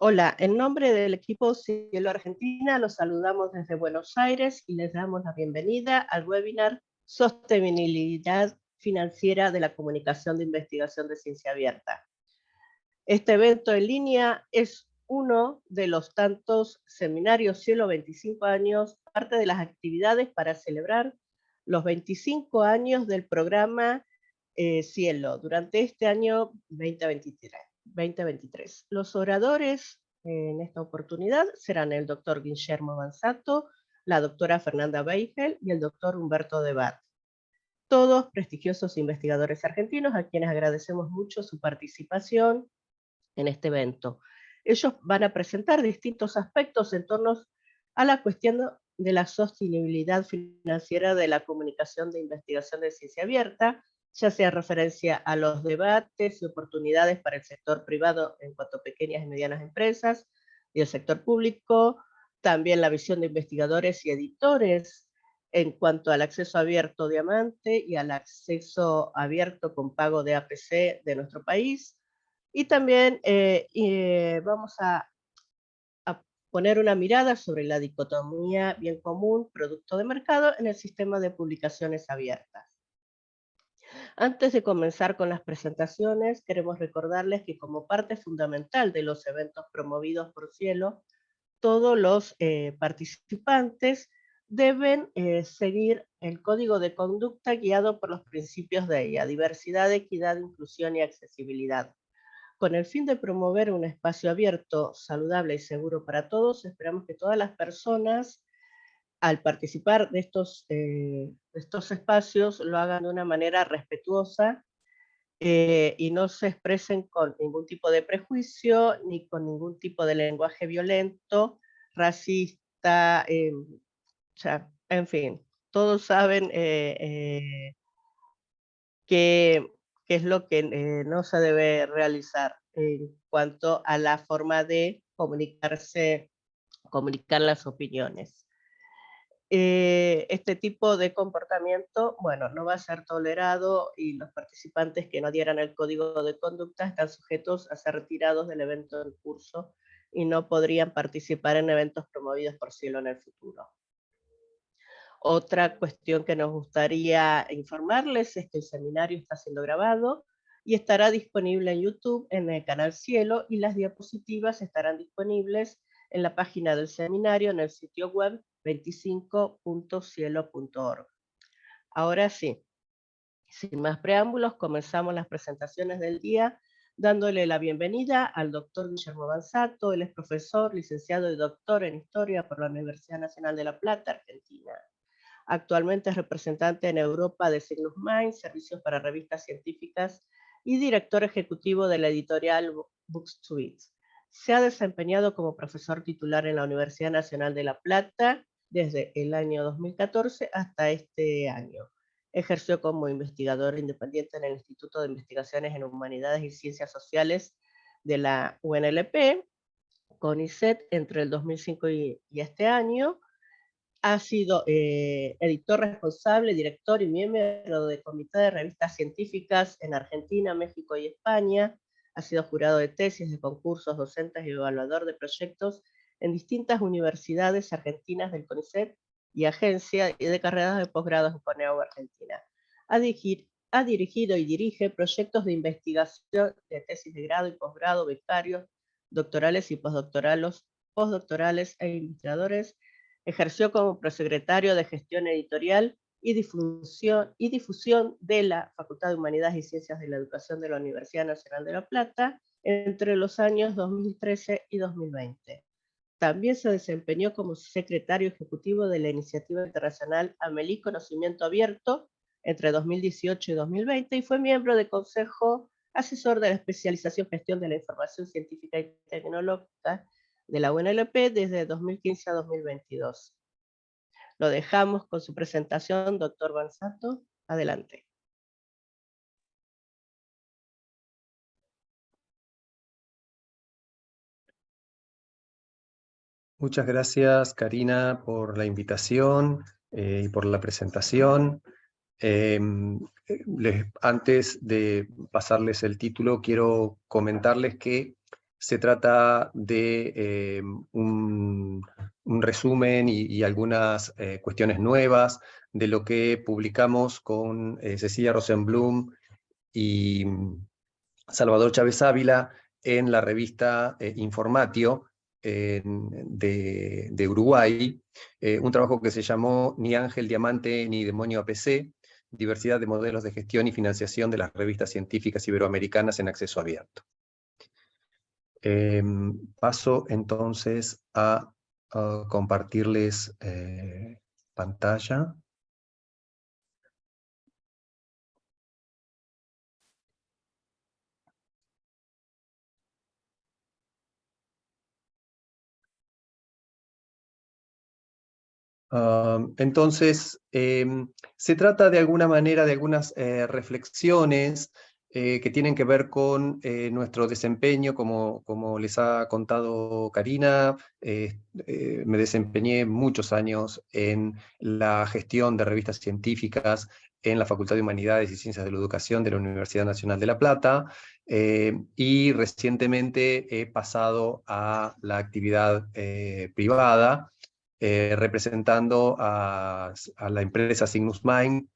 Hola, en nombre del equipo Cielo Argentina los saludamos desde Buenos Aires y les damos la bienvenida al webinar Sostenibilidad Financiera de la Comunicación de Investigación de Ciencia Abierta. Este evento en línea es uno de los tantos seminarios Cielo 25 años, parte de las actividades para celebrar los 25 años del programa Cielo durante este año 2023. Los oradores en esta oportunidad serán el doctor Guillermo Bansato, la doctora Fernanda Beigel y el doctor Humberto Debat, todos prestigiosos investigadores argentinos a quienes agradecemos mucho su participación en este evento. Ellos van a presentar distintos aspectos en torno a la cuestión de la sostenibilidad financiera de la comunicación de investigación de ciencia abierta, ya sea referencia a los debates y oportunidades para el sector privado en cuanto a pequeñas y medianas empresas y el sector público, también la visión de investigadores y editores en cuanto al acceso abierto diamante y al acceso abierto con pago de APC de nuestro país. Y también vamos a poner una mirada sobre la dicotomía bien común, producto de mercado en el sistema de publicaciones abiertas. Antes de comenzar con las presentaciones, queremos recordarles que como parte fundamental de los eventos promovidos por Cielo, todos los participantes deben seguir el código de conducta guiado por los principios de ella: diversidad, equidad, inclusión y accesibilidad. Con el fin de promover un espacio abierto, saludable y seguro para todos, esperamos que todas las personas, al participar de estos espacios, lo hagan de una manera respetuosa y no se expresen con ningún tipo de prejuicio ni con ningún tipo de lenguaje violento, racista, en fin, todos saben qué, qué es lo que no se debe realizar en cuanto a la forma de comunicarse, comunicar las opiniones. Este tipo de comportamiento, bueno, no va a ser tolerado y los participantes que no adhieran al código de conducta están sujetos a ser retirados del evento en curso y no podrían participar en eventos promovidos por Cielo en el futuro. Otra cuestión que nos gustaría informarles es que el seminario está siendo grabado y estará disponible en YouTube en el canal Cielo, y las diapositivas estarán disponibles en la página del seminario en el sitio web 25.cielo.org. Ahora sí, sin más preámbulos, comenzamos las presentaciones del día dándole la bienvenida al doctor Guillermo Bansato. Él es profesor, licenciado y doctor en Historia por la Universidad Nacional de La Plata, Argentina. Actualmente es representante en Europa de Signus Mind, servicios para revistas científicas, y director ejecutivo de la editorial Booksuite. Se ha desempeñado como profesor titular en la Universidad Nacional de La Plata desde el año 2014 hasta este año. Ejerció como investigador independiente en el Instituto de Investigaciones en Humanidades y Ciencias Sociales de la UNLP, CONICET, entre el 2005 y este año. Ha sido editor responsable, director y miembro del Comité de Revistas Científicas en Argentina, México y España. Ha sido jurado de tesis, de concursos, docentes y evaluador de proyectos en distintas universidades argentinas del CONICET y agencia de carreras de posgrados en CONEAU Argentina. Ha dirigido y dirige proyectos de investigación de tesis de grado y posgrado, becarios, doctorales y postdoctorales e investigadores. Ejerció como prosecretario de Gestión Editorial y difusión de la Facultad de Humanidades y Ciencias de la Educación de la Universidad Nacional de La Plata entre los años 2013 y 2020. También se desempeñó como secretario ejecutivo de la iniciativa internacional Amelie Conocimiento Abierto entre 2018 y 2020 y fue miembro del Consejo Asesor de la Especialización Gestión de la Información Científica y Tecnológica de la UNLP desde 2015 a 2022. Lo dejamos con su presentación, doctor Bansato. Adelante. Muchas gracias, Karina, por la invitación y por la presentación. Antes de pasarles el título, quiero comentarles que se trata de un resumen y algunas cuestiones nuevas de lo que publicamos con Cecilia Rosenblum y Salvador Chávez Ávila en la revista Informatio de Uruguay, un trabajo que se llamó Ni Ángel Diamante ni Demonio APC, diversidad de modelos de gestión y financiación de las revistas científicas iberoamericanas en acceso abierto. Paso entonces a compartirles pantalla. Entonces, se trata de alguna manera de algunas reflexiones que tienen que ver con nuestro desempeño, como les ha contado Karina. Me desempeñé muchos años en la gestión de revistas científicas en la Facultad de Humanidades y Ciencias de la Educación de la Universidad Nacional de La Plata, y recientemente he pasado a la actividad privada, representando a la empresa Cygnus Mind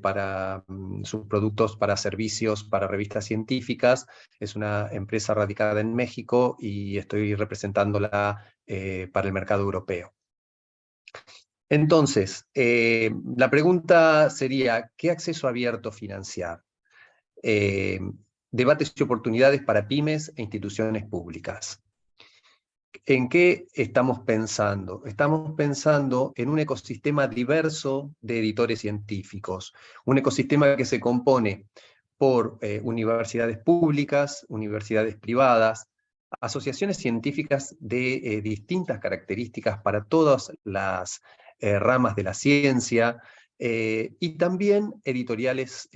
para sus productos para servicios para revistas científicas. Es una empresa radicada en México y estoy representándola para el mercado europeo. Entonces, la pregunta sería, ¿qué acceso abierto financiar? Debates y oportunidades para pymes e instituciones públicas. ¿En qué estamos pensando? Estamos pensando en un ecosistema diverso de editores científicos, un ecosistema que se compone por universidades públicas, universidades privadas, asociaciones científicas de distintas características para todas las ramas de la ciencia, y también editoriales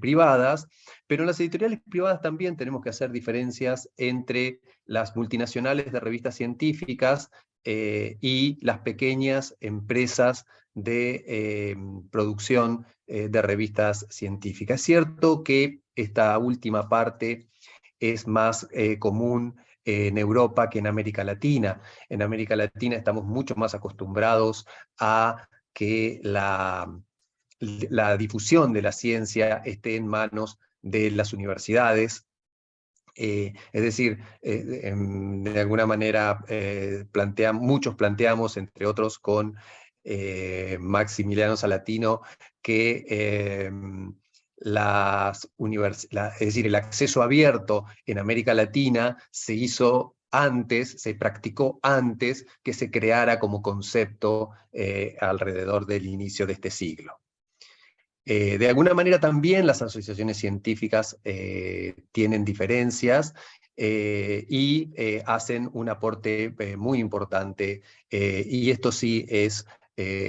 privadas, pero en las editoriales privadas también tenemos que hacer diferencias entre las multinacionales de revistas científicas y las pequeñas empresas de producción de revistas científicas. Es cierto que esta última parte es más común en Europa que en América Latina. En América Latina estamos mucho más acostumbrados a que la difusión de la ciencia esté en manos de las universidades. Es decir, de alguna manera muchos planteamos, entre otros con Maximiliano Salatino, que es decir, el acceso abierto en América Latina se hizo antes, se practicó antes que se creara como concepto alrededor del inicio de este siglo. De alguna manera también las asociaciones científicas tienen diferencias y hacen un aporte muy importante, y esto sí es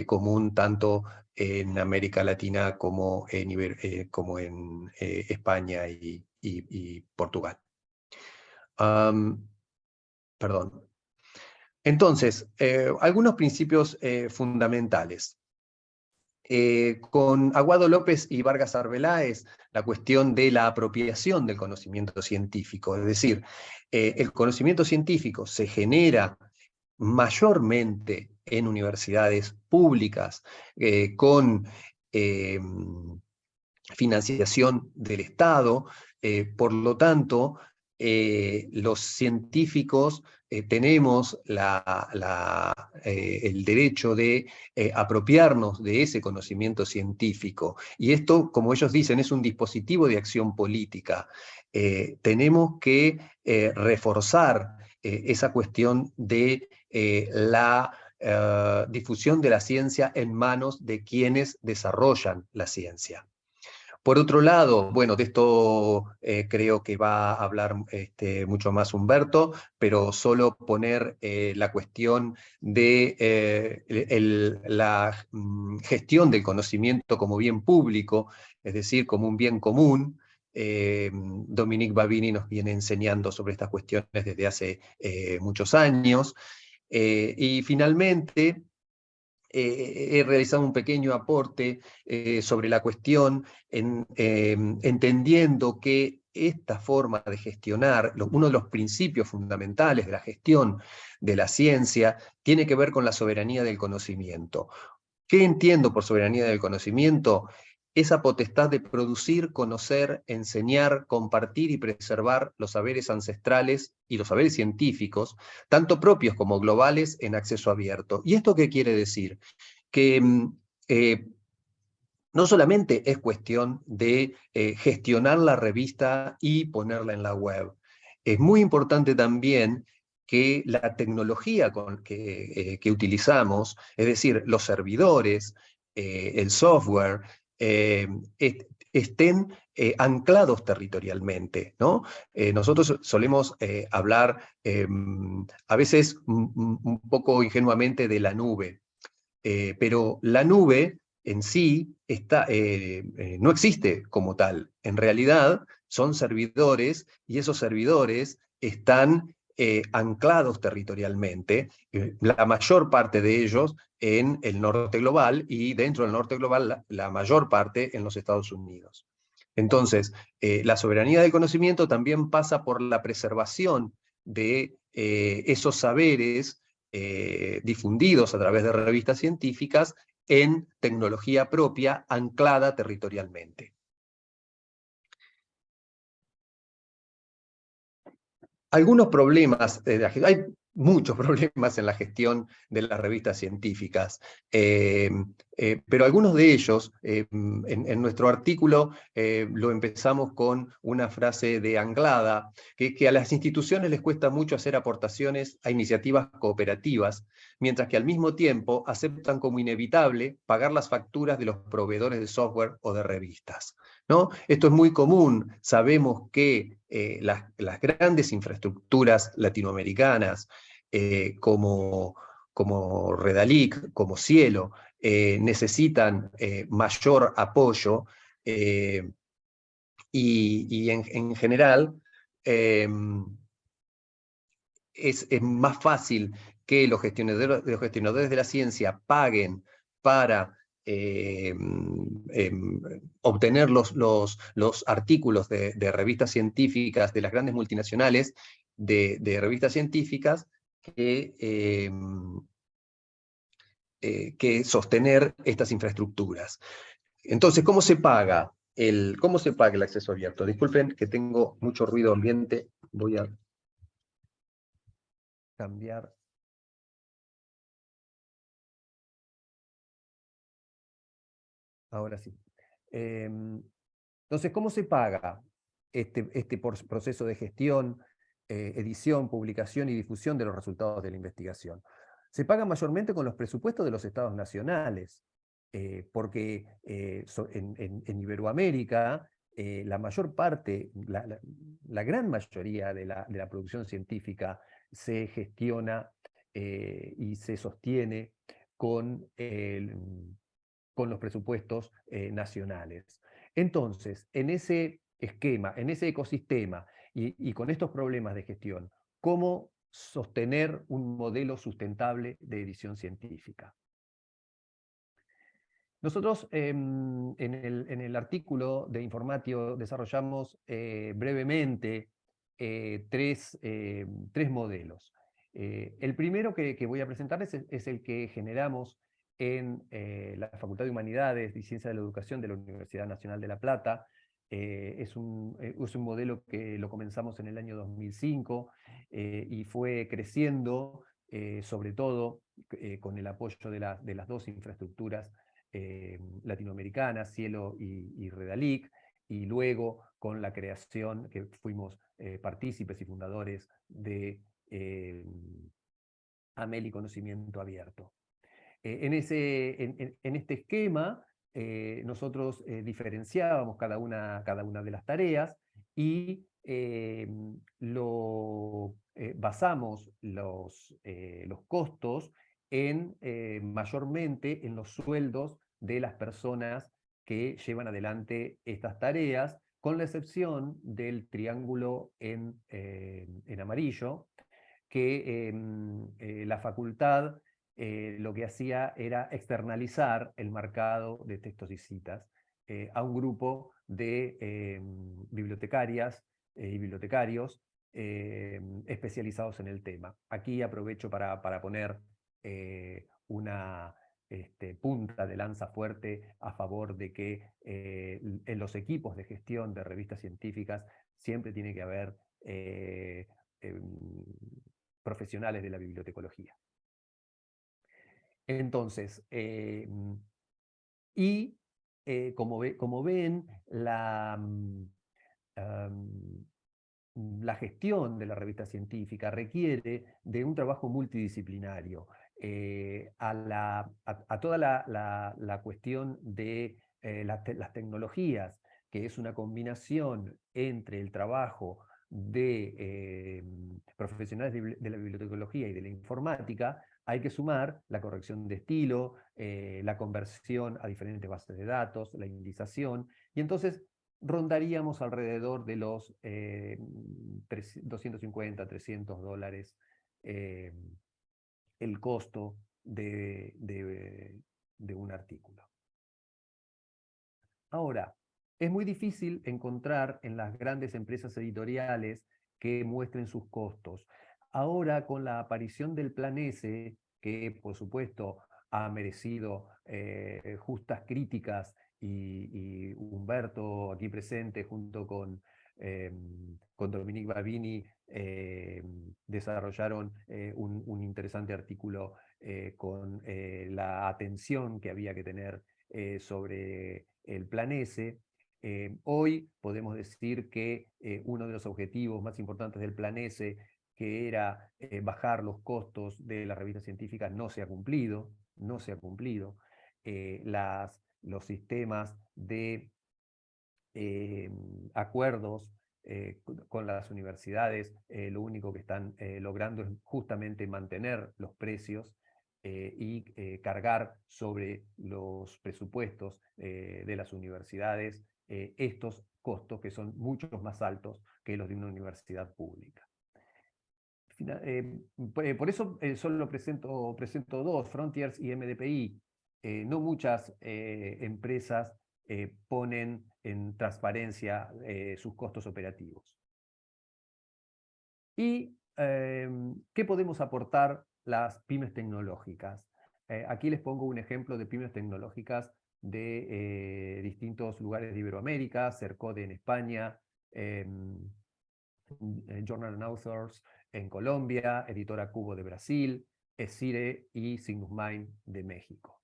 común tanto en América Latina como en España y Portugal. Perdón. Entonces, algunos principios fundamentales. Con Aguado López y Vargas Arbeláez, la cuestión de la apropiación del conocimiento científico, es decir, el conocimiento científico se genera mayormente en universidades públicas con financiación del Estado, por lo tanto, los científicos tenemos el derecho de apropiarnos de ese conocimiento científico. Y esto, como ellos dicen, es un dispositivo de acción política. Tenemos que reforzar esa cuestión de la difusión de la ciencia en manos de quienes desarrollan la ciencia. Por otro lado, bueno, de esto creo que va a hablar mucho más Humberto, pero solo poner la cuestión de la gestión del conocimiento como bien público, es decir, como un bien común. Dominique Babini nos viene enseñando sobre estas cuestiones desde hace muchos años. Y finalmente, he realizado un pequeño aporte sobre la cuestión, entendiendo que esta forma de gestionar, uno de los principios fundamentales de la gestión de la ciencia, tiene que ver con la soberanía del conocimiento. ¿Qué entiendo por soberanía del conocimiento? Esa potestad de producir, conocer, enseñar, compartir y preservar los saberes ancestrales y los saberes científicos, tanto propios como globales, en acceso abierto. ¿Y esto qué quiere decir? Que no solamente es cuestión de gestionar la revista y ponerla en la web. Es muy importante también que la tecnología que utilizamos, es decir, los servidores, el software, estén anclados territorialmente, ¿no? Nosotros solemos hablar a veces un poco ingenuamente de la nube, pero la nube en sí no existe como tal. En realidad son servidores y esos servidores están anclados territorialmente, la mayor parte de ellos en el norte global y dentro del norte global la mayor parte en los Estados Unidos. Entonces, la soberanía del conocimiento también pasa por la preservación de esos saberes difundidos a través de revistas científicas en tecnología propia anclada territorialmente. Algunos problemas, hay muchos problemas en la gestión de las revistas científicas, pero algunos de ellos, en nuestro artículo lo empezamos con una frase de Anglada, que a las instituciones les cuesta mucho hacer aportaciones a iniciativas cooperativas, mientras que al mismo tiempo aceptan como inevitable pagar las facturas de los proveedores de software o de revistas, ¿no? Esto es muy común. Sabemos que las grandes infraestructuras latinoamericanas, como Redalic, como Cielo, necesitan mayor apoyo y en general es más fácil que los gestionadores de la ciencia paguen para obtener los artículos de revistas científicas de las grandes multinacionales de revistas científicas que sostener estas infraestructuras. Entonces, ¿cómo se paga el acceso abierto? Disculpen que tengo mucho ruido ambiente, voy a cambiar. Ahora sí. Entonces, ¿cómo se paga este proceso de gestión, edición, publicación y difusión de los resultados de la investigación? Se paga mayormente con los presupuestos de los estados nacionales, porque en Iberoamérica la mayor parte, la gran mayoría de la producción científica se gestiona y se sostiene con los presupuestos nacionales. Entonces, en ese esquema, en ese ecosistema y con estos problemas de gestión, ¿cómo sostener un modelo sustentable de edición científica? Nosotros en el artículo de Informatio desarrollamos brevemente tres modelos. El primero que voy a presentarles es el que generamos en la Facultad de Humanidades y Ciencias de la Educación de la Universidad Nacional de La Plata. Es un modelo que lo comenzamos en el año 2005 y fue creciendo, sobre todo con el apoyo de las dos infraestructuras latinoamericanas, Cielo y Redalic, y luego con la creación, que fuimos partícipes y fundadores de AMEL y Conocimiento Abierto. En este esquema, nosotros diferenciábamos cada una de las tareas y basamos los costos mayormente en los sueldos de las personas que llevan adelante estas tareas, con la excepción del triángulo en amarillo, que la facultad lo que hacía era externalizar el marcado de textos y citas a un grupo de bibliotecarias y bibliotecarios especializados en el tema. Aquí aprovecho para poner una punta de lanza fuerte a favor de que en los equipos de gestión de revistas científicas siempre tiene que haber profesionales de la bibliotecología. Entonces, como ven, la gestión de la revista científica requiere de un trabajo multidisciplinario. A toda la cuestión de las tecnologías, que es una combinación entre el trabajo de profesionales de la bibliotecología y de la informática, hay que sumar la corrección de estilo, la conversión a diferentes bases de datos, la indización, y entonces rondaríamos alrededor de los $250, $300 el costo de un artículo. Ahora, es muy difícil encontrar en las grandes empresas editoriales que muestren sus costos. Ahora, con la aparición del Plan S, que por supuesto ha merecido justas críticas, y Humberto aquí presente junto con Dominique Babini desarrollaron un interesante artículo con la atención que había que tener sobre el Plan S. Hoy podemos decir que uno de los objetivos más importantes del Plan S, que era bajar los costos de las revistas científicas, no se ha cumplido. Los sistemas de acuerdos con las universidades, lo único que están logrando es justamente mantener los precios y cargar sobre los presupuestos de las universidades estos costos que son mucho más altos que los de una universidad pública. Por eso solo presento dos, Frontiers y MDPI. No muchas empresas ponen en transparencia sus costos operativos. ¿Y qué podemos aportar las pymes tecnológicas? Aquí les pongo un ejemplo de pymes tecnológicas de distintos lugares de Iberoamérica, CERCODE en España, Journal and Authors en Colombia, Editora Cubo de Brasil, ESIRE y Signus Mind de México.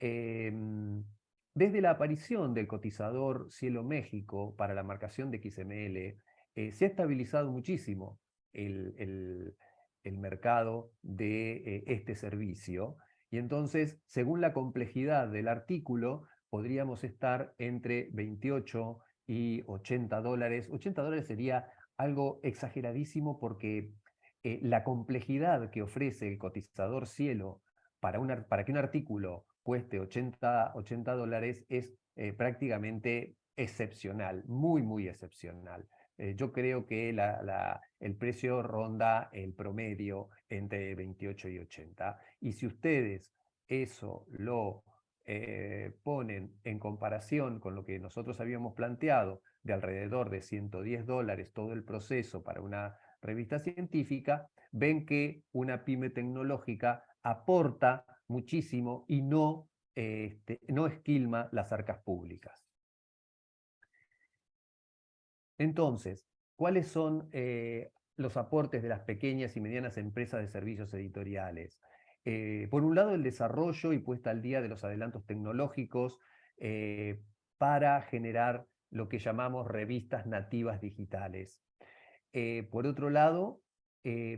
Desde la aparición del cotizador Cielo México para la marcación de XML, se ha estabilizado muchísimo el mercado de este servicio, y entonces, según la complejidad del artículo, podríamos estar entre 28 y $80. $80 sería algo exageradísimo porque la complejidad que ofrece el cotizador Cielo para que un artículo cueste $80 es prácticamente excepcional, muy excepcional. Yo creo que el precio ronda el promedio entre 28 y 80. Y si ustedes eso lo ponen en comparación con lo que nosotros habíamos planteado, de alrededor de $110 todo el proceso para una revista científica, ven que una pyme tecnológica aporta muchísimo y no esquilma las arcas públicas. Entonces, ¿cuáles son los aportes de las pequeñas y medianas empresas de servicios editoriales? Por un lado, el desarrollo y puesta al día de los adelantos tecnológicos para generar lo que llamamos revistas nativas digitales. Por otro lado,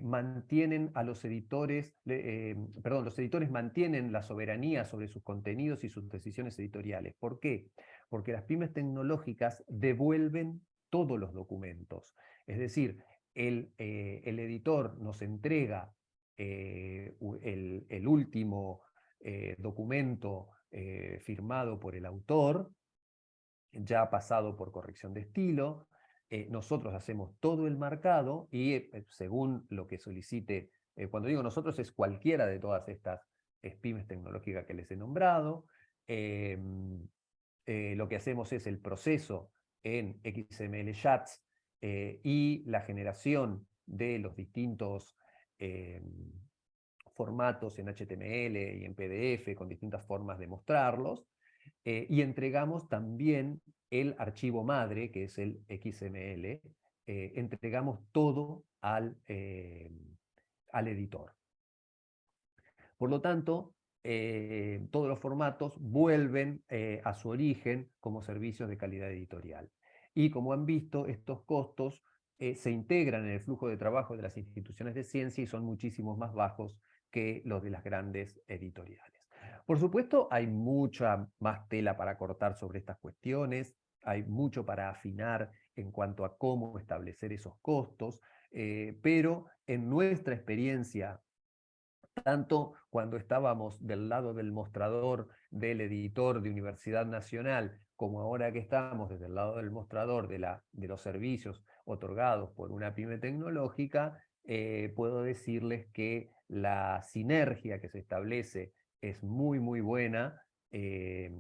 mantienen a los editores, los editores mantienen la soberanía sobre sus contenidos y sus decisiones editoriales. ¿Por qué? Porque las pymes tecnológicas devuelven todos los documentos. Es decir, el editor nos entrega el último documento firmado por el autor, ya pasado por corrección de estilo. Nosotros hacemos todo el marcado y según lo que solicite, cuando digo nosotros es cualquiera de todas estas pymes tecnológicas que les he nombrado, lo que hacemos es el proceso en XML Chats y la generación de los distintos formatos en HTML y en PDF con distintas formas de mostrarlos, y entregamos también el archivo madre, que es el XML, entregamos todo al editor. Por lo tanto, todos los formatos vuelven a su origen como servicios de calidad editorial. Y como han visto, estos costos se integran en el flujo de trabajo de las instituciones de ciencia y son muchísimos más bajos que los de las grandes editoriales. Por supuesto, hay mucha más tela para cortar sobre estas cuestiones, hay mucho para afinar en cuanto a cómo establecer esos costos, pero en nuestra experiencia, tanto cuando estábamos del lado del mostrador del editor de Universidad Nacional, como ahora que estamos desde el lado del mostrador de los servicios otorgados por una pyme tecnológica, puedo decirles que la sinergia que se establece es muy, muy buena, eh,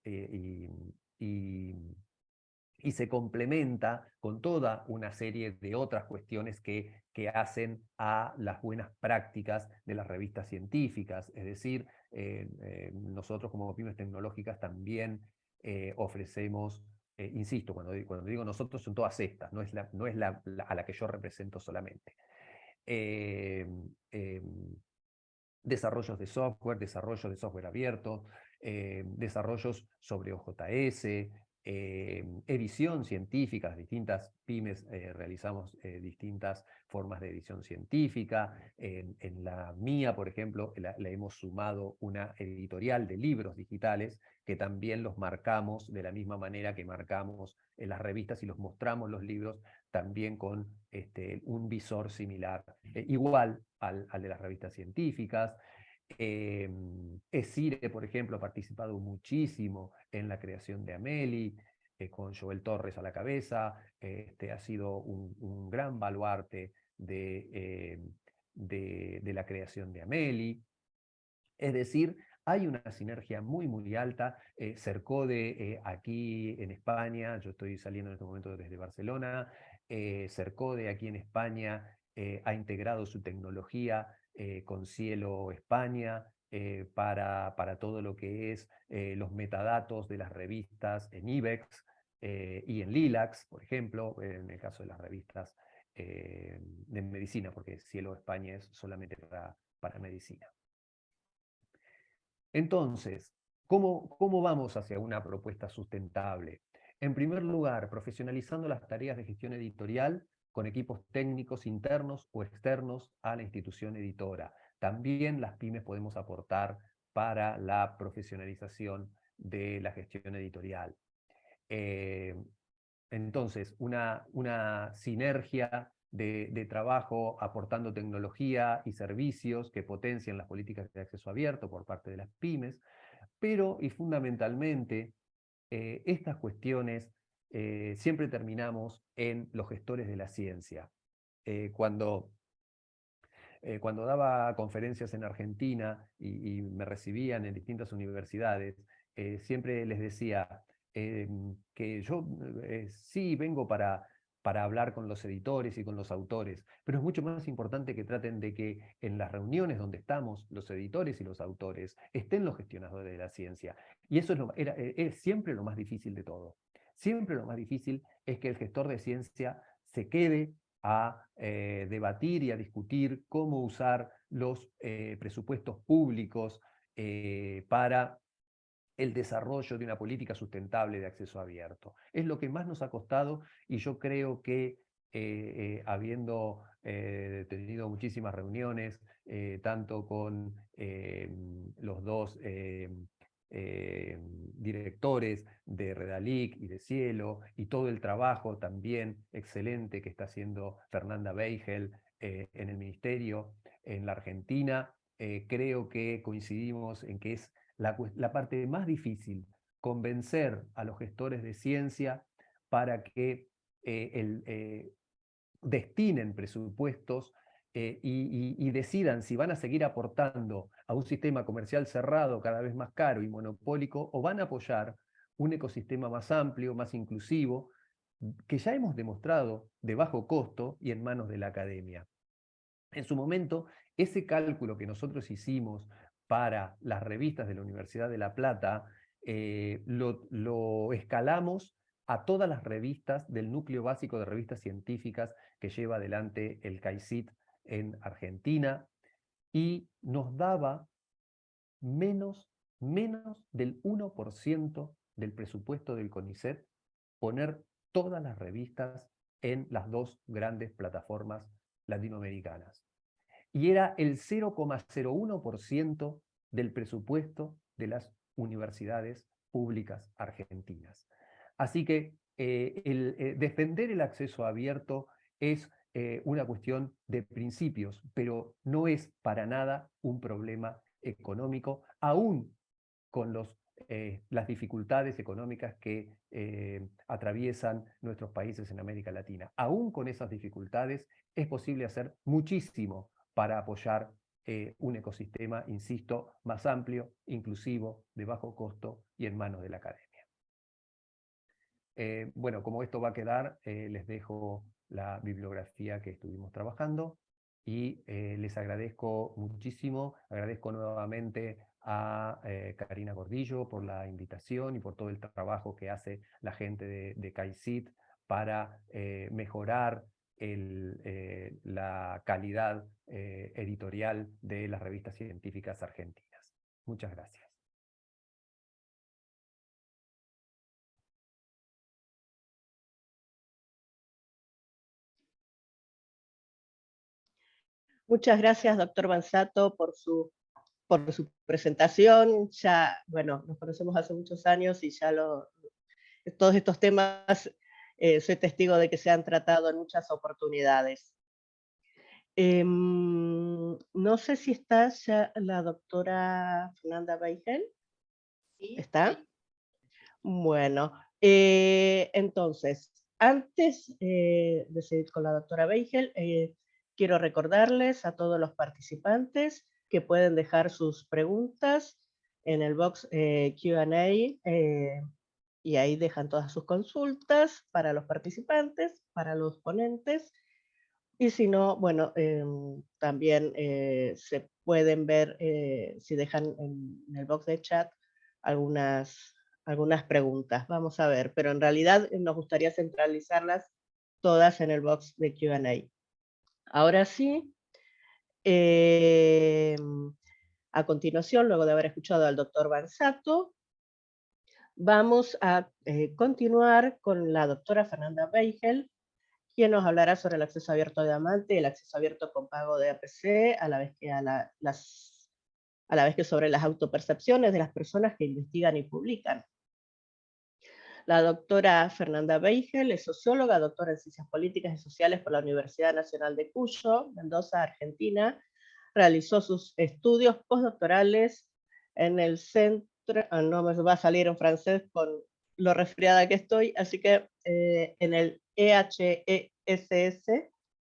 eh, y, y y se complementa con toda una serie de otras cuestiones que hacen a las buenas prácticas de las revistas científicas. Es decir, nosotros como pymes tecnológicas también ofrecemos, insisto, cuando digo nosotros son todas estas, no es a la que yo represento solamente. Eh, eh, Desarrollos de software abierto, desarrollos sobre OJS, edición científica, distintas pymes realizamos distintas formas de edición científica. En la mía, por ejemplo, le hemos sumado una editorial de libros digitales que también los marcamos de la misma manera que marcamos en las revistas y los mostramos los libros también con un visor similar, igual al de las revistas científicas. ESIRE, por ejemplo, ha participado muchísimo en la creación de Ameli, con Joel Torres a la cabeza. Ha sido un gran baluarte de la creación de Ameli. Es decir, hay una sinergia muy, muy alta. Cercode, aquí en España, yo estoy saliendo en este momento desde Barcelona, Cercode aquí en España ha integrado su tecnología con Cielo España para todo lo que es los metadatos de las revistas en IBEX y en Lilacs, por ejemplo, en el caso de las revistas de medicina, porque Cielo España es solamente para medicina. Entonces, ¿cómo vamos hacia una propuesta sustentable? En primer lugar, profesionalizando las tareas de gestión editorial con equipos técnicos internos o externos a la institución editora. También las pymes podemos aportar para la profesionalización de la gestión editorial. Entonces, una sinergia de trabajo aportando tecnología y servicios que potencian las políticas de acceso abierto por parte de las pymes, pero y fundamentalmente estas cuestiones siempre terminamos en los gestores de la ciencia. Cuando daba conferencias en Argentina y me recibían en distintas universidades, siempre les decía que yo sí vengo para hablar con los editores y con los autores, pero es mucho más importante que traten de que en las reuniones donde estamos los editores y los autores estén los gestionadores de la ciencia. Y eso es siempre lo más difícil de todo. Siempre lo más difícil es que el gestor de ciencia se quede a debatir y a discutir cómo usar los presupuestos públicos para el desarrollo de una política sustentable de acceso abierto. Es lo que más nos ha costado y yo creo que habiendo tenido muchísimas reuniones, tanto con los dos directores de Redalic y de Cielo, y todo el trabajo también excelente que está haciendo Fernanda Beigel en el Ministerio en la Argentina, creo que coincidimos en que es la parte más difícil, convencer a los gestores de ciencia para que destinen presupuestos y decidan si van a seguir aportando a un sistema comercial cerrado cada vez más caro y monopólico o van a apoyar un ecosistema más amplio, más inclusivo, que ya hemos demostrado de bajo costo y en manos de la academia. En su momento, ese cálculo que nosotros hicimos para las revistas de la Universidad de La Plata, lo escalamos a todas las revistas del núcleo básico de revistas científicas que lleva adelante el CAICIT en Argentina, y nos daba menos del 1% del presupuesto del CONICET poner todas las revistas en las dos grandes plataformas latinoamericanas. Y era el 0,01% del presupuesto de las universidades públicas argentinas. Así que defender el acceso abierto es una cuestión de principios, pero no es para nada un problema económico, aún con las dificultades económicas que atraviesan nuestros países en América Latina. Aún con esas dificultades es posible hacer muchísimo para apoyar un ecosistema, insisto, más amplio, inclusivo, de bajo costo y en manos de la academia. Bueno, como esto va a quedar, les dejo la bibliografía que estuvimos trabajando y les agradezco muchísimo, agradezco nuevamente a Karina Gordillo por la invitación y por todo el trabajo que hace la gente de CAICIT para mejorar la calidad editorial de las revistas científicas argentinas. Muchas gracias. Muchas gracias, doctor Bansato, por su presentación. Ya, bueno, nos conocemos hace muchos años y ya todos estos temas soy testigo de que se han tratado en muchas oportunidades. No sé si está ya la doctora Fernanda Beigel. Sí, ¿Está? Bueno, entonces, antes de seguir con la doctora Beigel, quiero recordarles a todos los participantes que pueden dejar sus preguntas en el box Q&A y ahí dejan todas sus consultas para los participantes, para los ponentes. Y si no, bueno, también se pueden ver, si dejan en el box de chat, algunas preguntas. Vamos a ver, pero en realidad nos gustaría centralizarlas todas en el box de Q&A. Ahora sí, a continuación, luego de haber escuchado al doctor Bansato, vamos a continuar con la doctora Fernanda Beigel, quien nos hablará sobre el acceso abierto de Diamante y el acceso abierto con pago de APC, a la vez que sobre las autopercepciones de las personas que investigan y publican. La doctora Fernanda Beigel es socióloga, doctora en Ciencias Políticas y Sociales por la Universidad Nacional de Cuyo, Mendoza, Argentina. Realizó sus estudios postdoctorales en el centro, no me va a salir en francés con lo resfriada que estoy, así que en el EHESS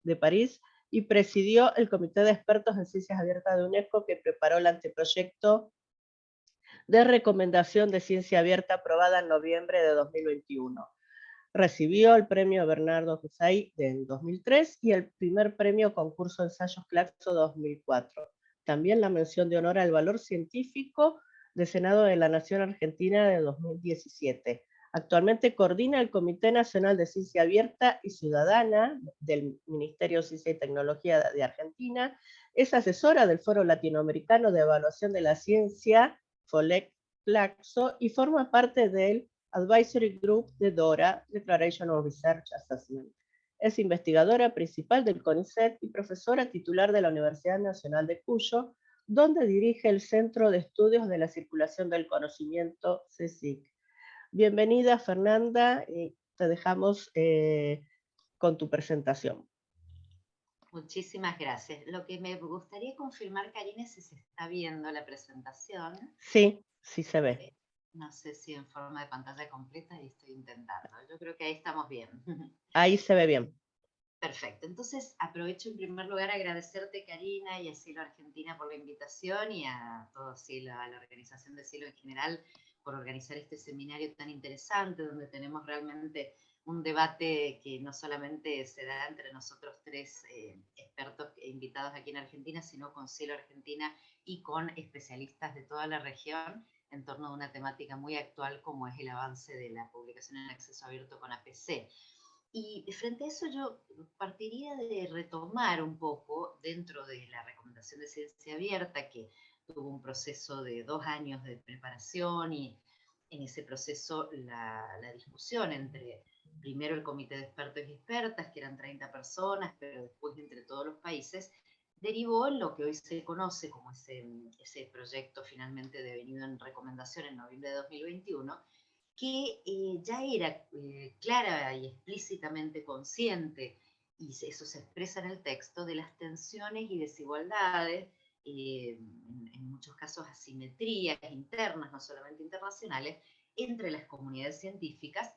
de París, y presidió el Comité de Expertos en Ciencias Abiertas de UNESCO, que preparó el anteproyecto de recomendación de ciencia abierta aprobada en noviembre de 2021. Recibió el premio Bernardo Husay en 2003 y el primer premio concurso de ensayos Claxo 2004. También la mención de honor al valor científico del Senado de la Nación Argentina de 2017. Actualmente coordina el Comité Nacional de Ciencia Abierta y Ciudadana del Ministerio de Ciencia y Tecnología de Argentina. Es asesora del Foro Latinoamericano de Evaluación de la Ciencia, FOLEC-Claxo, y forma parte del Advisory Group de DORA, Declaration of Research Assessment. Es investigadora principal del CONICET y profesora titular de la Universidad Nacional de Cuyo, donde dirige el Centro de Estudios de la Circulación del Conocimiento, CSIC. Bienvenida, Fernanda, y te dejamos con tu presentación. Muchísimas gracias. Lo que me gustaría confirmar, Karina, es si se está viendo la presentación. Sí, sí se ve. No sé si en forma de pantalla completa, y estoy intentando. Yo creo que ahí estamos bien. Ahí se ve bien. Perfecto. Entonces, aprovecho en primer lugar a agradecerte, Karina, y a Cielo Argentina por la invitación, y a todo Cielo, a la organización de Cielo en general, por organizar este seminario tan interesante, donde tenemos realmente un debate que no solamente se da entre nosotros tres expertos invitados aquí en Argentina, sino con Cielo Argentina y con especialistas de toda la región en torno a una temática muy actual como es el avance de la publicación en acceso abierto con APC. Y frente a eso yo partiría de retomar un poco dentro de la recomendación de ciencia abierta, que tuvo un proceso de 2 años de preparación y en ese proceso la discusión entre primero el comité de expertos y expertas, que eran 30 personas, pero después entre todos los países, derivó en lo que hoy se conoce como ese proyecto finalmente devenido en recomendación en noviembre de 2021, que ya era clara y explícitamente consciente, y eso se expresa en el texto, de las tensiones y desigualdades, en muchos casos asimetrías internas, no solamente internacionales, entre las comunidades científicas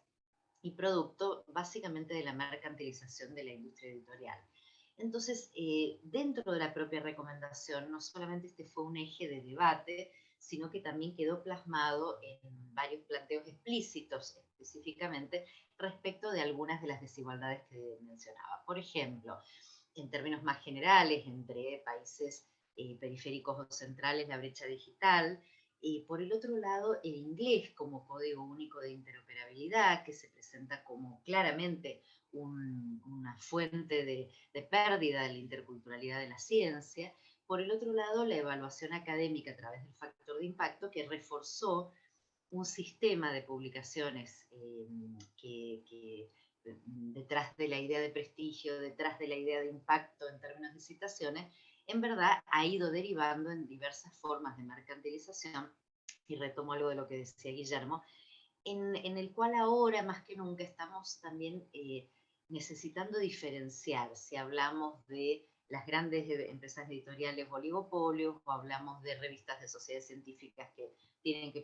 y producto básicamente de la mercantilización de la industria editorial. Entonces, dentro de la propia recomendación, no solamente este fue un eje de debate, sino que también quedó plasmado en varios planteos explícitos, específicamente respecto de algunas de las desigualdades que mencionaba. Por ejemplo, en términos más generales, entre países periféricos o centrales, la brecha digital. Por el otro lado, el inglés como código único de interoperabilidad, que se presenta como claramente una fuente de pérdida de la interculturalidad de la ciencia. Por el otro lado, la evaluación académica a través del factor de impacto, que reforzó un sistema de publicaciones que detrás de la idea de prestigio, detrás de la idea de impacto en términos de citaciones, en verdad ha ido derivando en diversas formas de mercantilización, y retomo algo de lo que decía Guillermo, en el cual ahora más que nunca estamos también necesitando diferenciar si hablamos de las grandes empresas editoriales o oligopolios, o hablamos de revistas de sociedades científicas que tienen que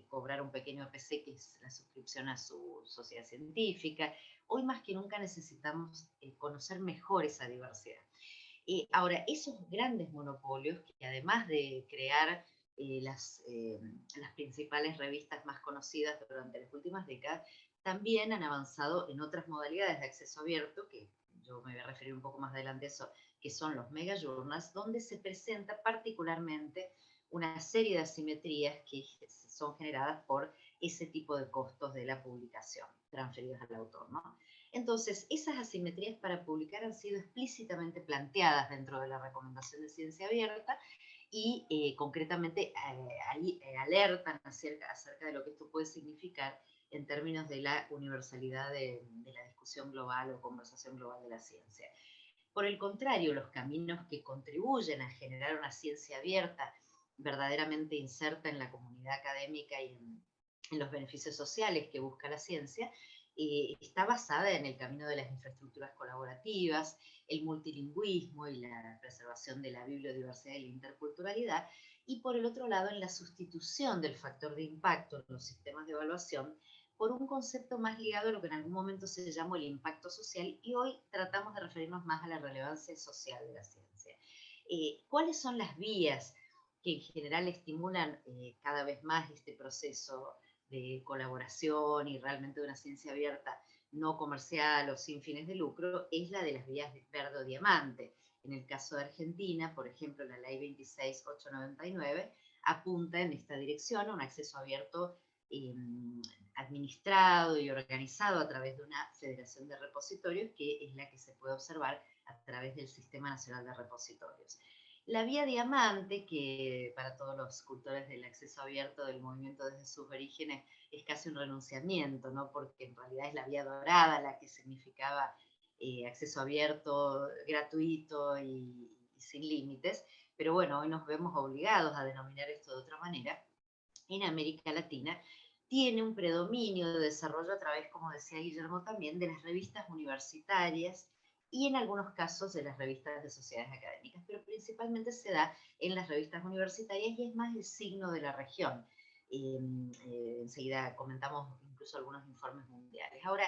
cobrar un pequeño APC, que es la suscripción a su sociedad científica. Hoy más que nunca necesitamos conocer mejor esa diversidad. Ahora, esos grandes monopolios, que además de crear las principales revistas más conocidas durante las últimas décadas, también han avanzado en otras modalidades de acceso abierto, que yo me voy a referir un poco más adelante a eso, que son los mega journals, donde se presenta particularmente una serie de asimetrías que son generadas por ese tipo de costos de la publicación transferidos al autor, ¿no? Entonces, esas asimetrías para publicar han sido explícitamente planteadas dentro de la recomendación de ciencia abierta, y concretamente alertan acerca de lo que esto puede significar en términos de la universalidad de la discusión global o conversación global de la ciencia. Por el contrario, los caminos que contribuyen a generar una ciencia abierta, verdaderamente inserta en la comunidad académica y en los beneficios sociales que busca la ciencia, está basada en el camino de las infraestructuras colaborativas, el multilingüismo y la preservación de la biodiversidad y la interculturalidad, y por el otro lado en la sustitución del factor de impacto en los sistemas de evaluación por un concepto más ligado a lo que en algún momento se llamó el impacto social, y hoy tratamos de referirnos más a la relevancia social de la ciencia. ¿Cuáles son las vías que en general estimulan cada vez más este proceso de colaboración y realmente de una ciencia abierta no comercial o sin fines de lucro? Es la de las vías de verde o diamante. En el caso de Argentina, por ejemplo, la ley 26899 apunta en esta dirección a un acceso abierto administrado y organizado a través de una federación de repositorios, que es la que se puede observar a través del Sistema Nacional de Repositorios. La vía diamante, que para todos los cultores del acceso abierto del movimiento desde sus orígenes es casi un renunciamiento, ¿no? Porque en realidad es la vía dorada la que significaba acceso abierto, gratuito y sin límites, pero bueno, hoy nos vemos obligados a denominar esto de otra manera. En América Latina tiene un predominio de desarrollo a través, como decía Guillermo también, de las revistas universitarias y en algunos casos de las revistas de sociedades académicas, pero principalmente se da en las revistas universitarias y es más el signo de la región. Enseguida comentamos incluso algunos informes mundiales. Ahora,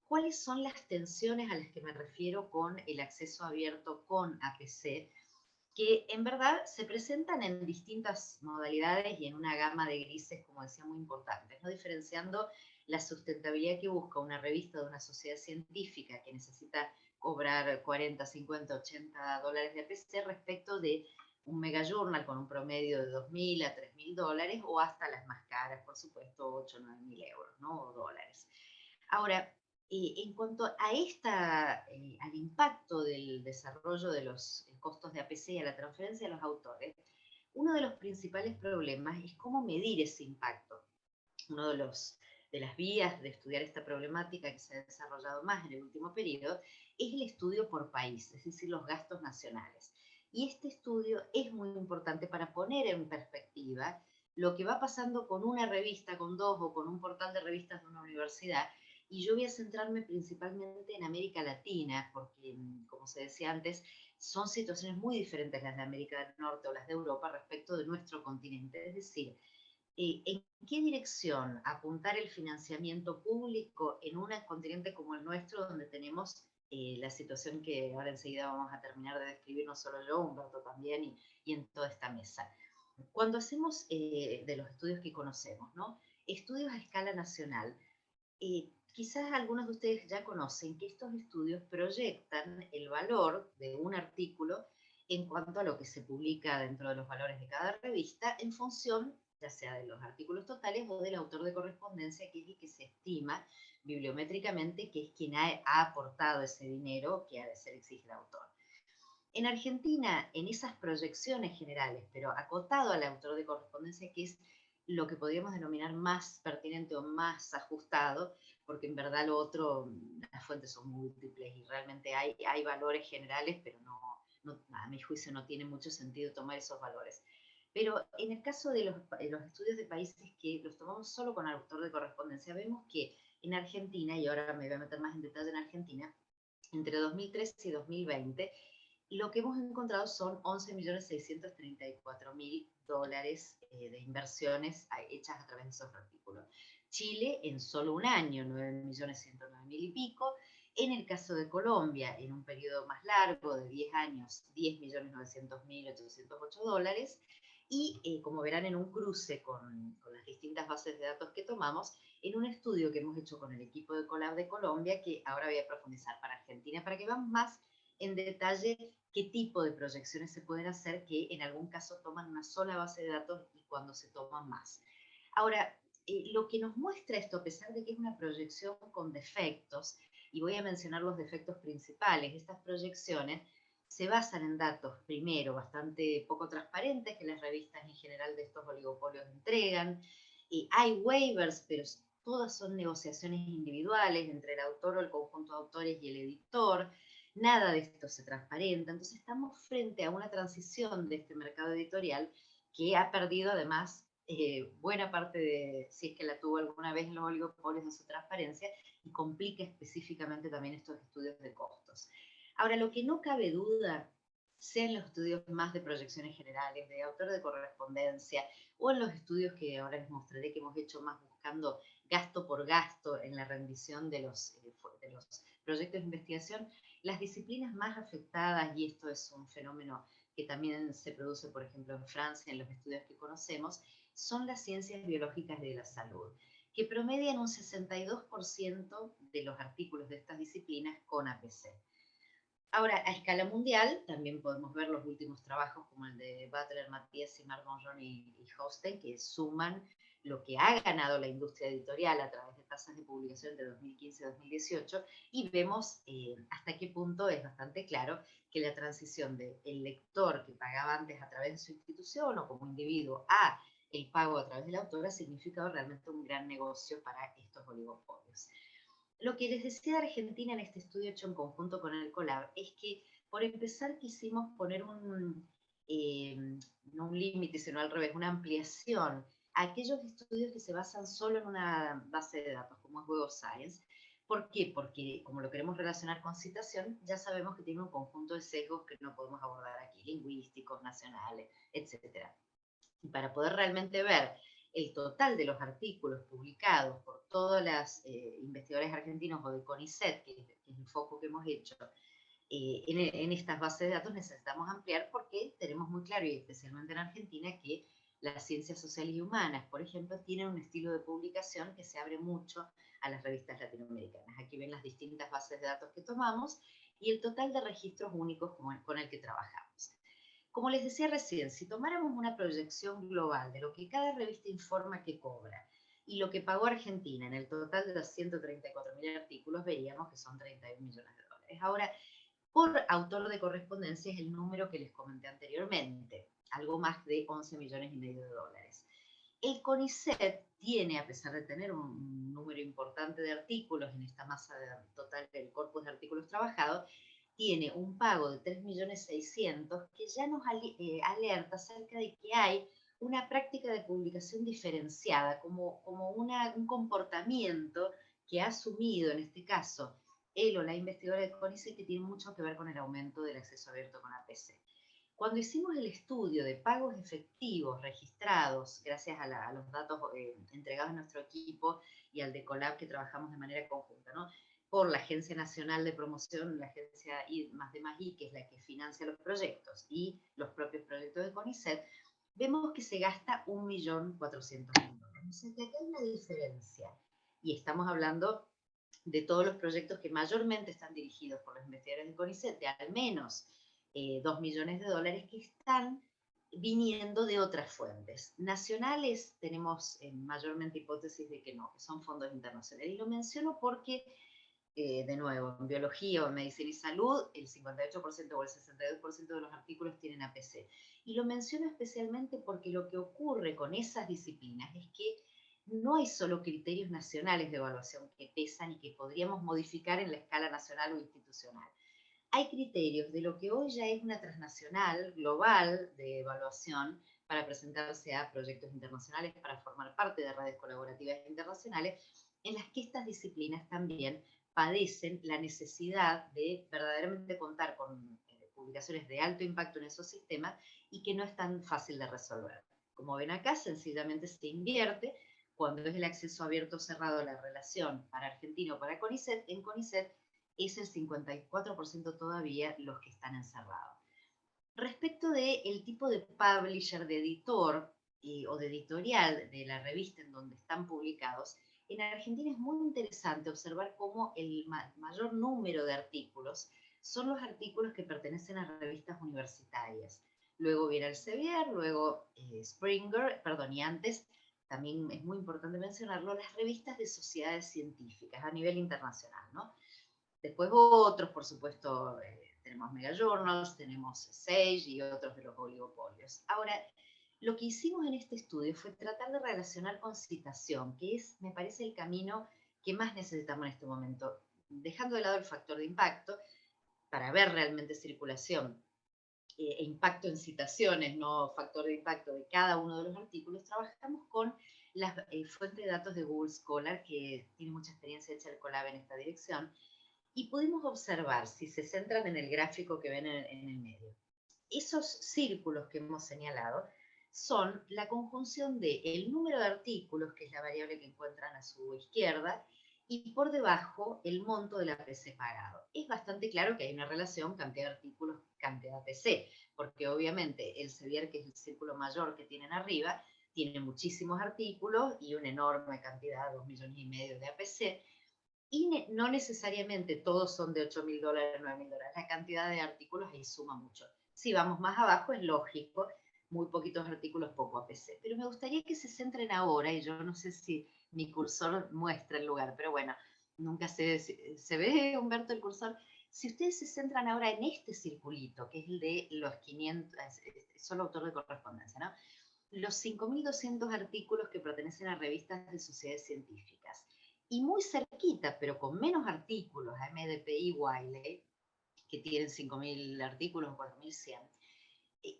¿cuáles son las tensiones a las que me refiero con el acceso abierto con APC? que en verdad se presentan en distintas modalidades y en una gama de grises, como decía, muy importantes, ¿no? Diferenciando la sustentabilidad que busca una revista de una sociedad científica que necesita cobrar 40, 50, 80 dólares de APC respecto de un mega journal con un promedio de 2.000 a 3.000 dólares, o hasta las más caras, por supuesto, 8 o 9.000 euros, ¿no? O dólares. Ahora, en cuanto a al impacto del desarrollo de los costos de APC y a la transferencia de los autores, uno de los principales problemas es cómo medir ese impacto. Uno de las vías de estudiar esta problemática que se ha desarrollado más en el último periodo es el estudio por país, es decir, los gastos nacionales. Y este estudio es muy importante para poner en perspectiva lo que va pasando con una revista, con dos, o con un portal de revistas de una universidad. Y yo voy a centrarme principalmente en América Latina, porque, como se decía antes, son situaciones muy diferentes las de América del Norte o las de Europa respecto de nuestro continente. Es decir, ¿en qué dirección apuntar el financiamiento público en un continente como el nuestro, donde tenemos la situación que ahora enseguida vamos a terminar de describir, no solo yo, Humberto también, y en toda esta mesa? Cuando hacemos de los estudios que conocemos, ¿no? Estudios a escala nacional, quizás algunos de ustedes ya conocen que estos estudios proyectan el valor de un artículo en cuanto a lo que se publica dentro de los valores de cada revista, en función ya sea de los artículos totales o del autor de correspondencia, que es el que se estima bibliométricamente que es quien ha aportado ese dinero que ha de ser exige el autor. En Argentina, en esas proyecciones generales, pero acotado al autor de correspondencia, que es lo que podríamos denominar más pertinente o más ajustado, porque en verdad lo otro, las fuentes son múltiples y realmente hay valores generales, pero a mi juicio no tiene mucho sentido tomar esos valores. Pero en el caso de los estudios de países que los tomamos solo con autor de correspondencia, vemos que en Argentina, y ahora me voy a meter más en detalle en Argentina, entre 2013 y 2020, lo que hemos encontrado son 11.634.000 dólares de inversiones hechas a través de esos artículos. Chile, en solo un año, 9.109.000 y pico. En el caso de Colombia, en un periodo más largo de 10 años, 10.900.808 dólares. Y como verán en un cruce con las distintas bases de datos que tomamos, en un estudio que hemos hecho con el equipo de Colab de Colombia, que ahora voy a profundizar para Argentina, para que veamos más en detalle qué tipo de proyecciones se pueden hacer, que en algún caso toman una sola base de datos y cuando se toman más. Ahora, lo que nos muestra esto, a pesar de que es una proyección con defectos, y voy a mencionar los defectos principales, estas proyecciones se basan en datos, primero, bastante poco transparentes, que las revistas en general de estos oligopolios entregan. Hay waivers, pero todas son negociaciones individuales entre el autor o el conjunto de autores y el editor. Nada de esto se transparenta. Entonces estamos frente a una transición de este mercado editorial que ha perdido además buena parte de, si es que la tuvo alguna vez en los oligopolios, de su transparencia, y complica específicamente también estos estudios de costos. Ahora, lo que no cabe duda, sea en los estudios más de proyecciones generales, de autor de correspondencia, o en los estudios que ahora les mostraré que hemos hecho más buscando gasto por gasto en la rendición de los proyectos de investigación, las disciplinas más afectadas, y esto es un fenómeno que también se produce, por ejemplo, en Francia, en los estudios que conocemos, son las ciencias biológicas de la salud, que promedian un 62% de los artículos de estas disciplinas con APC. Ahora, a escala mundial, también podemos ver los últimos trabajos como el de Butler, Matías, Simard, Monjon y Hosteen, que suman lo que ha ganado la industria editorial a través de tasas de publicación de 2015-2018, y vemos hasta qué punto es bastante claro que la transición del lector que pagaba antes a través de su institución o como individuo a el pago a través de la autora ha significado realmente un gran negocio para estos oligopolios. Lo que les decía de Argentina en este estudio hecho en conjunto con el Colab es que, por empezar, quisimos poner no un límite, sino al revés, una ampliación a aquellos estudios que se basan solo en una base de datos, como es Web of Science. ¿Por qué? Porque como lo queremos relacionar con citación, ya sabemos que tiene un conjunto de sesgos que no podemos abordar aquí, lingüísticos, nacionales, etc. Y para poder realmente ver el total de los artículos publicados por todos los investigadores argentinos o de CONICET, que es el foco que hemos hecho, En estas bases de datos necesitamos ampliar porque tenemos muy claro, y especialmente en Argentina, que las ciencias sociales y humanas, por ejemplo, tienen un estilo de publicación que se abre mucho a las revistas latinoamericanas. Aquí ven las distintas bases de datos que tomamos y el total de registros únicos con el que trabajamos. Como les decía recién, si tomáramos una proyección global de lo que cada revista informa que cobra y lo que pagó Argentina en el total de los 134.000 artículos, veríamos que son 31 millones de dólares. Ahora, por autor de correspondencia es el número que les comenté anteriormente, algo más de 11 millones y medio de dólares. El CONICET tiene, a pesar de tener un número importante de artículos en esta masa total del corpus de artículos trabajados, tiene un pago de 3.600.000 que ya nos alerta acerca de que hay una práctica de publicación diferenciada, como un comportamiento que ha asumido en este caso él o la investigadora de CONICET, que tiene mucho que ver con el aumento del acceso abierto con APC. Cuando hicimos el estudio de pagos efectivos registrados, gracias a los datos entregados a nuestro equipo y al de Colab que trabajamos de manera conjunta, ¿no?, por la Agencia Nacional de Promoción, la agencia I+D+I, que es la que financia los proyectos, y los propios proyectos de CONICET, vemos que se gasta 1.400.000 dólares. O sea que acá hay una diferencia. Y estamos hablando de todos los proyectos que mayormente están dirigidos por los investigadores de CONICET, de al menos 2 millones de dólares que están viniendo de otras fuentes. Nacionales tenemos mayormente hipótesis de que no, que son fondos internacionales. Y lo menciono porque, de nuevo, en biología o en medicina y salud, el 58% o el 62% de los artículos tienen APC. Y lo menciono especialmente porque lo que ocurre con esas disciplinas es que no hay solo criterios nacionales de evaluación que pesan y que podríamos modificar en la escala nacional o institucional. Hay criterios de lo que hoy ya es una transnacional global de evaluación para presentarse a proyectos internacionales, para formar parte de redes colaborativas internacionales, en las que estas disciplinas también padecen la necesidad de verdaderamente contar con publicaciones de alto impacto en esos sistemas y que no es tan fácil de resolver. Como ven acá, sencillamente se invierte. Cuando es el acceso abierto o cerrado a la relación para Argentina o para CONICET, en CONICET es el 54% todavía los que están encerrados. Respecto del tipo de publisher, de editor o de editorial de la revista en donde están publicados, en Argentina es muy interesante observar cómo el mayor número de artículos son los artículos que pertenecen a revistas universitarias. Luego viene Elsevier, luego Springer, perdón, y antes, también es muy importante mencionarlo, las revistas de sociedades científicas a nivel internacional, ¿no? Después otros, por supuesto, tenemos Megajournals, tenemos Sage y otros de los oligopolios. Ahora, lo que hicimos en este estudio fue tratar de relacionar con citación, que es, me parece, el camino que más necesitamos en este momento. Dejando de lado el factor de impacto, para ver realmente circulación e impacto en citaciones, no factor de impacto de cada uno de los artículos, trabajamos con la fuente de datos de Google Scholar, que tiene mucha experiencia hecha el Colab en esta dirección, y pudimos observar, si se centran en el gráfico que ven en el medio, esos círculos que hemos señalado son la conjunción del número de artículos, que es la variable que encuentran a su izquierda, y por debajo el monto del APC pagado. Es bastante claro que hay una relación cantidad de artículos, cantidad de APC, porque obviamente Elsevier, que es el círculo mayor que tienen arriba, tiene muchísimos artículos y una enorme cantidad, 2,5 millones de APC, y no necesariamente todos son de 8.000 dólares, 9.000 dólares. La cantidad de artículos ahí suma mucho. Si vamos más abajo, es lógico, muy poquitos artículos, poco APC. Pero me gustaría que se centren ahora, y yo no sé si mi cursor muestra el lugar, pero bueno, nunca sé si se ve, Humberto, el cursor. Si ustedes se centran ahora en este circulito, que es el de los 500, solo autor de correspondencia, ¿no? Los 5.200 artículos que pertenecen a revistas de sociedades científicas. Y muy cerquita, pero con menos artículos, a MDPI Wiley, que tienen 5.000 artículos o 4.100,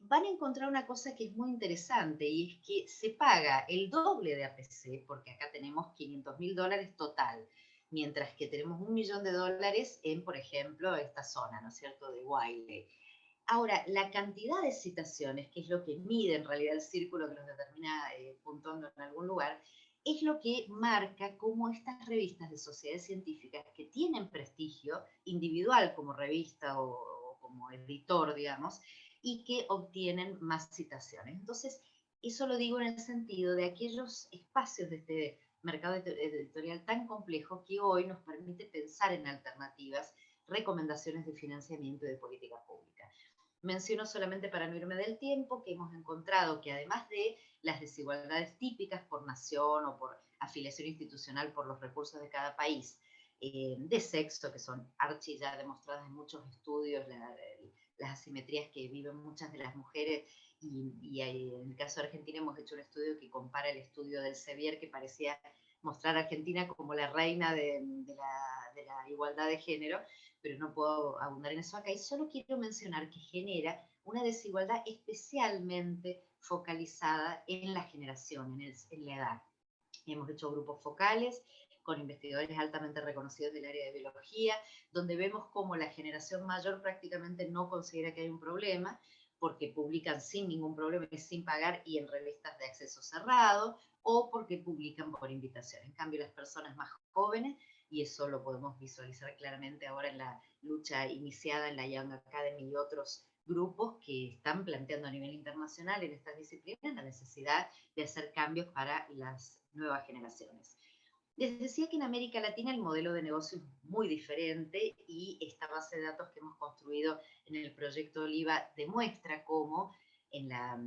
van a encontrar una cosa que es muy interesante, y es que se paga el doble de APC, porque acá tenemos 500.000 dólares total, mientras que tenemos 1 millón de dólares en, por ejemplo, esta zona, ¿no es cierto?, de Wiley. Ahora, la cantidad de citaciones, que es lo que mide en realidad el círculo que los determina puntuando en algún lugar, es lo que marca cómo estas revistas de sociedades científicas que tienen prestigio individual como revista o como editor, digamos, y que obtienen más citaciones. Entonces, eso lo digo en el sentido de aquellos espacios de este mercado editorial tan complejo que hoy nos permite pensar en alternativas, recomendaciones de financiamiento y de política pública. Menciono solamente para no irme del tiempo que hemos encontrado que además de las desigualdades típicas por nación o por afiliación institucional por los recursos de cada país, de sexo, que son archi ya demostradas en muchos estudios, las asimetrías que viven muchas de las mujeres, y en el caso de Argentina hemos hecho un estudio que compara el estudio del Sevier, que parecía mostrar a Argentina como la reina de la igualdad de género, pero no puedo abundar en eso acá, y solo quiero mencionar que genera una desigualdad especialmente focalizada en la generación, en la edad. Hemos hecho grupos focales con investigadores altamente reconocidos del área de biología, donde vemos cómo la generación mayor prácticamente no considera que hay un problema, porque publican sin ningún problema y sin pagar y en revistas de acceso cerrado, o porque publican por invitación. En cambio, las personas más jóvenes, y eso lo podemos visualizar claramente ahora en la lucha iniciada en la Young Academy y otros grupos que están planteando a nivel internacional en estas disciplinas la necesidad de hacer cambios para las nuevas generaciones. Les decía que en América Latina el modelo de negocio es muy diferente y esta base de datos que hemos construido en el proyecto Oliva demuestra cómo en la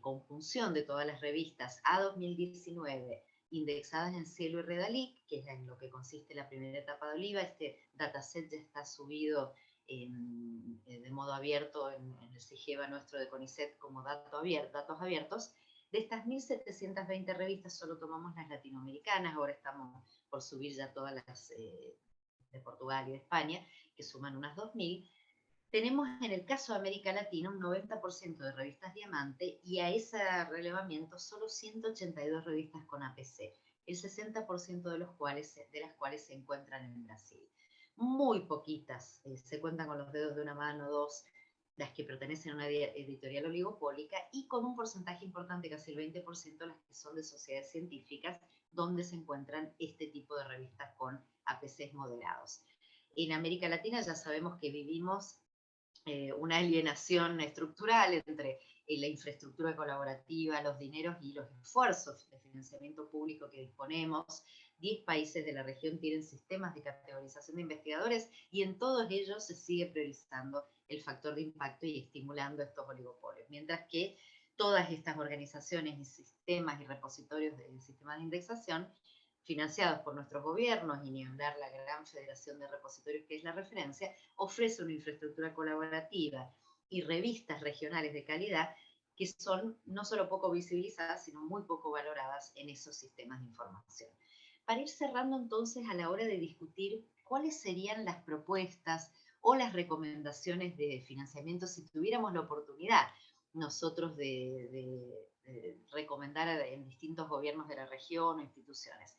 conjunción de todas las revistas A 2019 indexadas en Cielo y Redalic, que es en lo que consiste la primera etapa de Oliva, este dataset ya está subido de modo abierto en el CIGEVA nuestro de CONICET como datos abiertos. De estas 1.720 revistas solo tomamos las latinoamericanas, ahora estamos por subir ya todas las de Portugal y de España, que suman unas 2.000. Tenemos en el caso de América Latina un 90% de revistas diamante y a ese relevamiento solo 182 revistas con APC, el 60% de las cuales se encuentran en Brasil. Muy poquitas, se cuentan con los dedos de una mano, dos, las que pertenecen a una editorial oligopólica, y con un porcentaje importante, casi el 20%, las que son de sociedades científicas, donde se encuentran este tipo de revistas con APCs moderados. En América Latina ya sabemos que vivimos una alienación estructural entre la infraestructura colaborativa, los dineros y los esfuerzos de financiamiento público que disponemos. 10 países de la región tienen sistemas de categorización de investigadores y en todos ellos se sigue priorizando el factor de impacto y estimulando estos oligopolios, mientras que todas estas organizaciones y sistemas y repositorios del sistema de indexación financiados por nuestros gobiernos, y ni hablar la gran federación de repositorios que es la referencia, ofrece una infraestructura colaborativa y revistas regionales de calidad que son no solo poco visibilizadas, sino muy poco valoradas en esos sistemas de información. Para ir cerrando entonces, a la hora de discutir cuáles serían las propuestas o las recomendaciones de financiamiento si tuviéramos la oportunidad nosotros de recomendar en distintos gobiernos de la región o instituciones.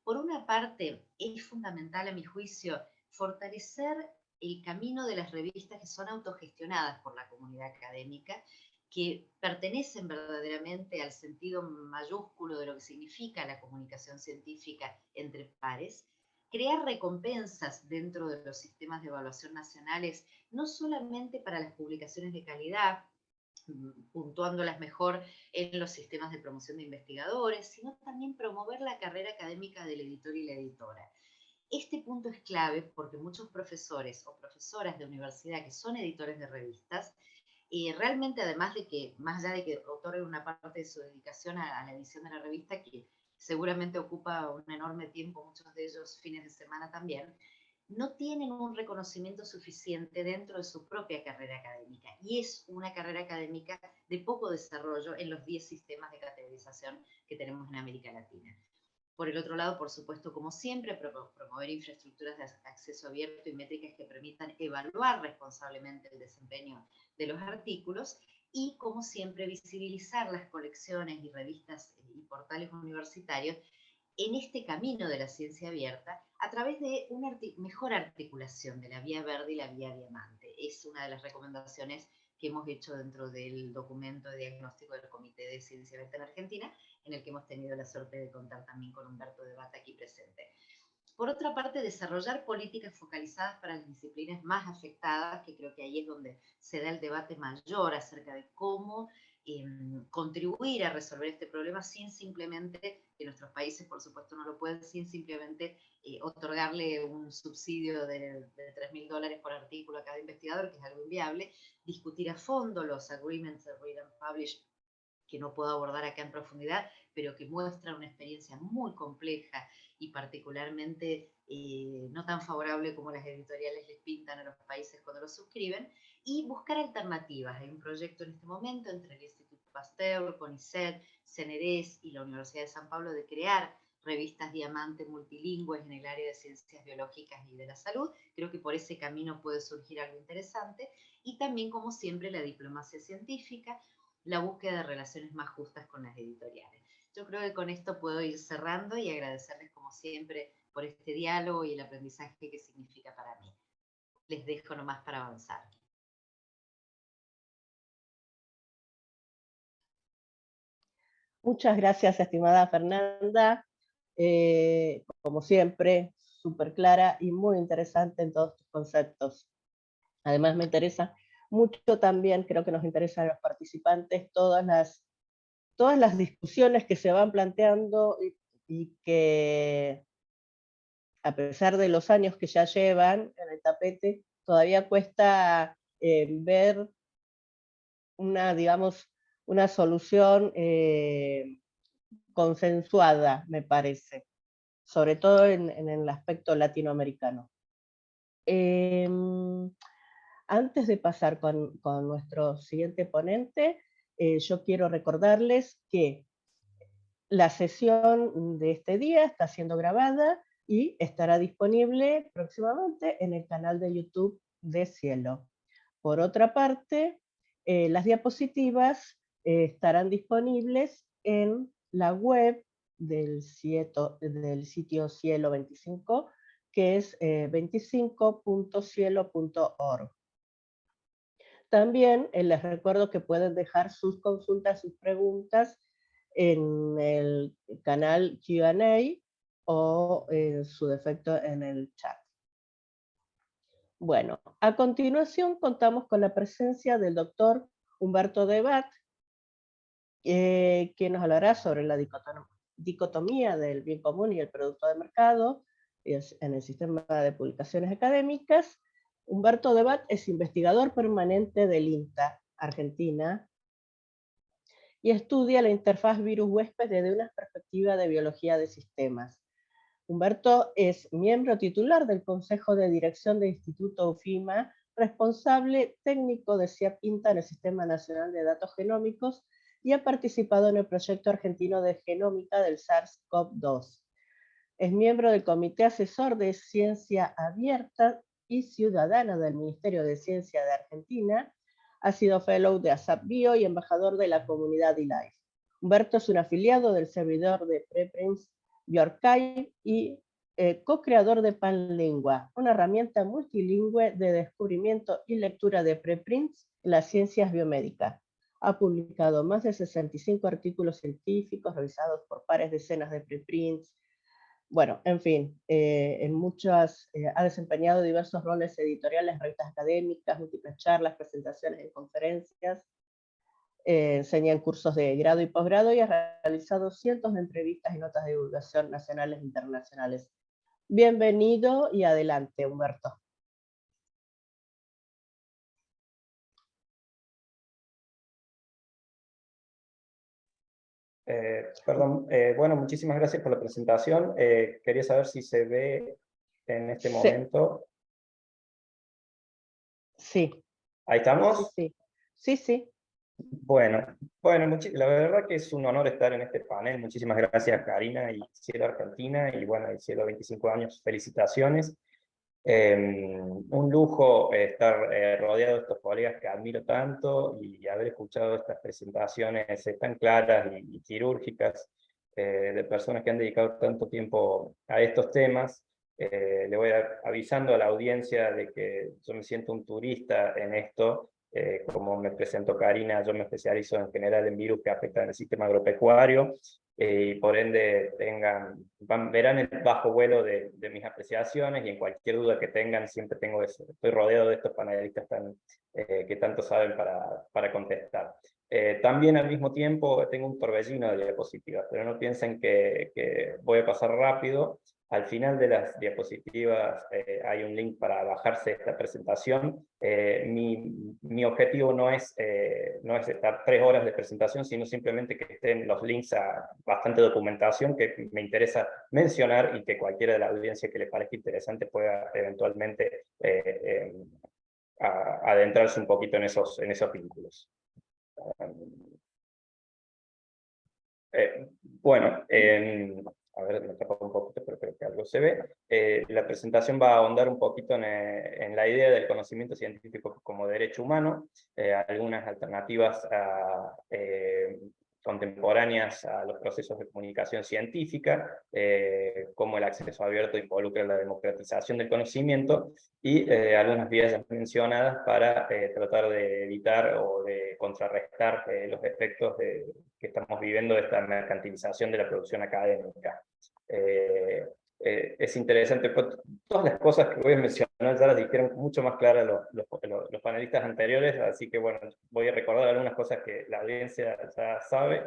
Por una parte, es fundamental, a mi juicio, fortalecer el camino de las revistas que son autogestionadas por la comunidad académica, que pertenecen verdaderamente al sentido mayúsculo de lo que significa la comunicación científica entre pares, crear recompensas dentro de los sistemas de evaluación nacionales, no solamente para las publicaciones de calidad, puntuándolas mejor en los sistemas de promoción de investigadores, sino también promover la carrera académica del editor y la editora. Este punto es clave porque muchos profesores o profesoras de universidad que son editores de revistas, realmente además de que, más allá de que otorguen una parte de su dedicación a la edición de la revista, que seguramente ocupa un enorme tiempo, muchos de ellos fines de semana también, no tienen un reconocimiento suficiente dentro de su propia carrera académica, y es una carrera académica de poco desarrollo en los 10 sistemas de categorización que tenemos en América Latina. Por el otro lado, por supuesto, como siempre, promover infraestructuras de acceso abierto y métricas que permitan evaluar responsablemente el desempeño de los artículos, y como siempre, visibilizar las colecciones y revistas y portales universitarios en este camino de la ciencia abierta a través de una mejor articulación de la vía verde y la vía diamante. Es una de las recomendaciones que hemos hecho dentro del documento de diagnóstico del Comité de Ciencia Abierta en Argentina, en el que hemos tenido la suerte de contar también con Humberto de Bat aquí presente. Por otra parte, desarrollar políticas focalizadas para las disciplinas más afectadas, que creo que ahí es donde se da el debate mayor acerca de cómo contribuir a resolver este problema sin simplemente, que nuestros países por supuesto no lo pueden, sin simplemente otorgarle un subsidio de $3.000 por artículo a cada investigador, que es algo inviable, discutir a fondo los agreements de Read and Publish, que no puedo abordar acá en profundidad, pero que muestra una experiencia muy compleja y particularmente no tan favorable como las editoriales les pintan a los países cuando lo suscriben, y buscar alternativas. Hay un proyecto en este momento entre el Instituto Pasteur, CONICET, CNRS y la Universidad de San Pablo de crear revistas diamante multilingües en el área de ciencias biológicas y de la salud. Creo que por ese camino puede surgir algo interesante. Y también, como siempre, la diplomacia científica, la búsqueda de relaciones más justas con las editoriales. Yo creo que con esto puedo ir cerrando y agradecerles como siempre por este diálogo y el aprendizaje que significa para mí. Les dejo nomás para avanzar. Muchas gracias, estimada Fernanda. Como siempre, súper clara y muy interesante en todos tus conceptos. Además, me interesa mucho también, creo que nos interesan a los participantes, todas las discusiones que se van planteando y que, a pesar de los años que ya llevan en el tapete, todavía cuesta ver una solución consensuada, me parece, sobre todo en el aspecto latinoamericano. Antes de pasar con nuestro siguiente ponente, yo quiero recordarles que la sesión de este día está siendo grabada y estará disponible próximamente en el canal de YouTube de Cielo. Por otra parte, las diapositivas estarán disponibles en la web del sitio Cielo 25, que es 25.cielo.org. También les recuerdo que pueden dejar sus consultas, sus preguntas en el canal Q&A o en su defecto en el chat. Bueno, a continuación contamos con la presencia del doctor Humberto de Bat, que nos hablará sobre la dicotomía del bien común y el producto de mercado en el sistema de publicaciones académicas. Humberto de Bat es investigador permanente del INTA, Argentina, y estudia la interfaz virus-huésped desde una perspectiva de biología de sistemas. Humberto es miembro titular del Consejo de Dirección del Instituto UFIMA, responsable técnico de CIAP-INTA en el Sistema Nacional de Datos Genómicos, y ha participado en el proyecto argentino de genómica del SARS-CoV-2. Es miembro del Comité Asesor de Ciencia Abierta y Ciudadana del Ministerio de Ciencia de Argentina. Ha sido fellow de ASAP Bio y embajador de la comunidad eLife. Humberto es un afiliado del servidor de preprints bioRxiv y co-creador de Panlingua, una herramienta multilingüe de descubrimiento y lectura de preprints en las ciencias biomédicas. Ha publicado más de 65 artículos científicos revisados por pares decenas de preprints. Bueno, en fin, ha desempeñado diversos roles editoriales, revistas académicas, múltiples charlas, presentaciones y conferencias. Enseña en cursos de grado y posgrado y ha realizado cientos de entrevistas y notas de divulgación nacionales e internacionales. Bienvenido y adelante, Humberto. Perdón, bueno, muchísimas gracias por la presentación. Quería saber si se ve en este momento. Sí. ¿Ahí estamos? Sí. Bueno, la verdad que es un honor estar en este panel. Muchísimas gracias, Karina y Cielo Argentina, y bueno, y Cielo 25 años, felicitaciones. Un lujo estar rodeado de estos colegas que admiro tanto y haber escuchado estas presentaciones tan claras y quirúrgicas de personas que han dedicado tanto tiempo a estos temas. Le voy avisando a la audiencia de que yo me siento un turista en esto, como me presentó Karina, yo me especializo en general en virus que afectan el sistema agropecuario, y por ende verán el bajo vuelo de mis apreciaciones, y en cualquier duda que tengan siempre tengo eso. Estoy rodeado de estos panelistas que tanto saben para contestar. También al mismo tiempo tengo un torbellino de diapositivas, pero no piensen que voy a pasar rápido. Al final de las diapositivas hay un link para bajarse esta presentación. Mi objetivo no es estar 3 horas de presentación, sino simplemente que estén los links a bastante documentación que me interesa mencionar, y que cualquiera de la audiencia que le parezca interesante pueda eventualmente adentrarse un poquito en esos vínculos. Bueno, a ver, me tapa un poquito, pero creo que algo se ve. La presentación va a ahondar un poquito en la idea del conocimiento científico como derecho humano, algunas alternativas contemporáneas a los procesos de comunicación científica, cómo el acceso abierto involucra la democratización del conocimiento, y algunas vías ya mencionadas para tratar de evitar o de contrarrestar los efectos que estamos viviendo de esta mercantilización de la producción académica. Es interesante, todas las cosas que voy a mencionar ya las dijeron mucho más claras los panelistas anteriores, así que bueno, voy a recordar algunas cosas que la audiencia ya sabe.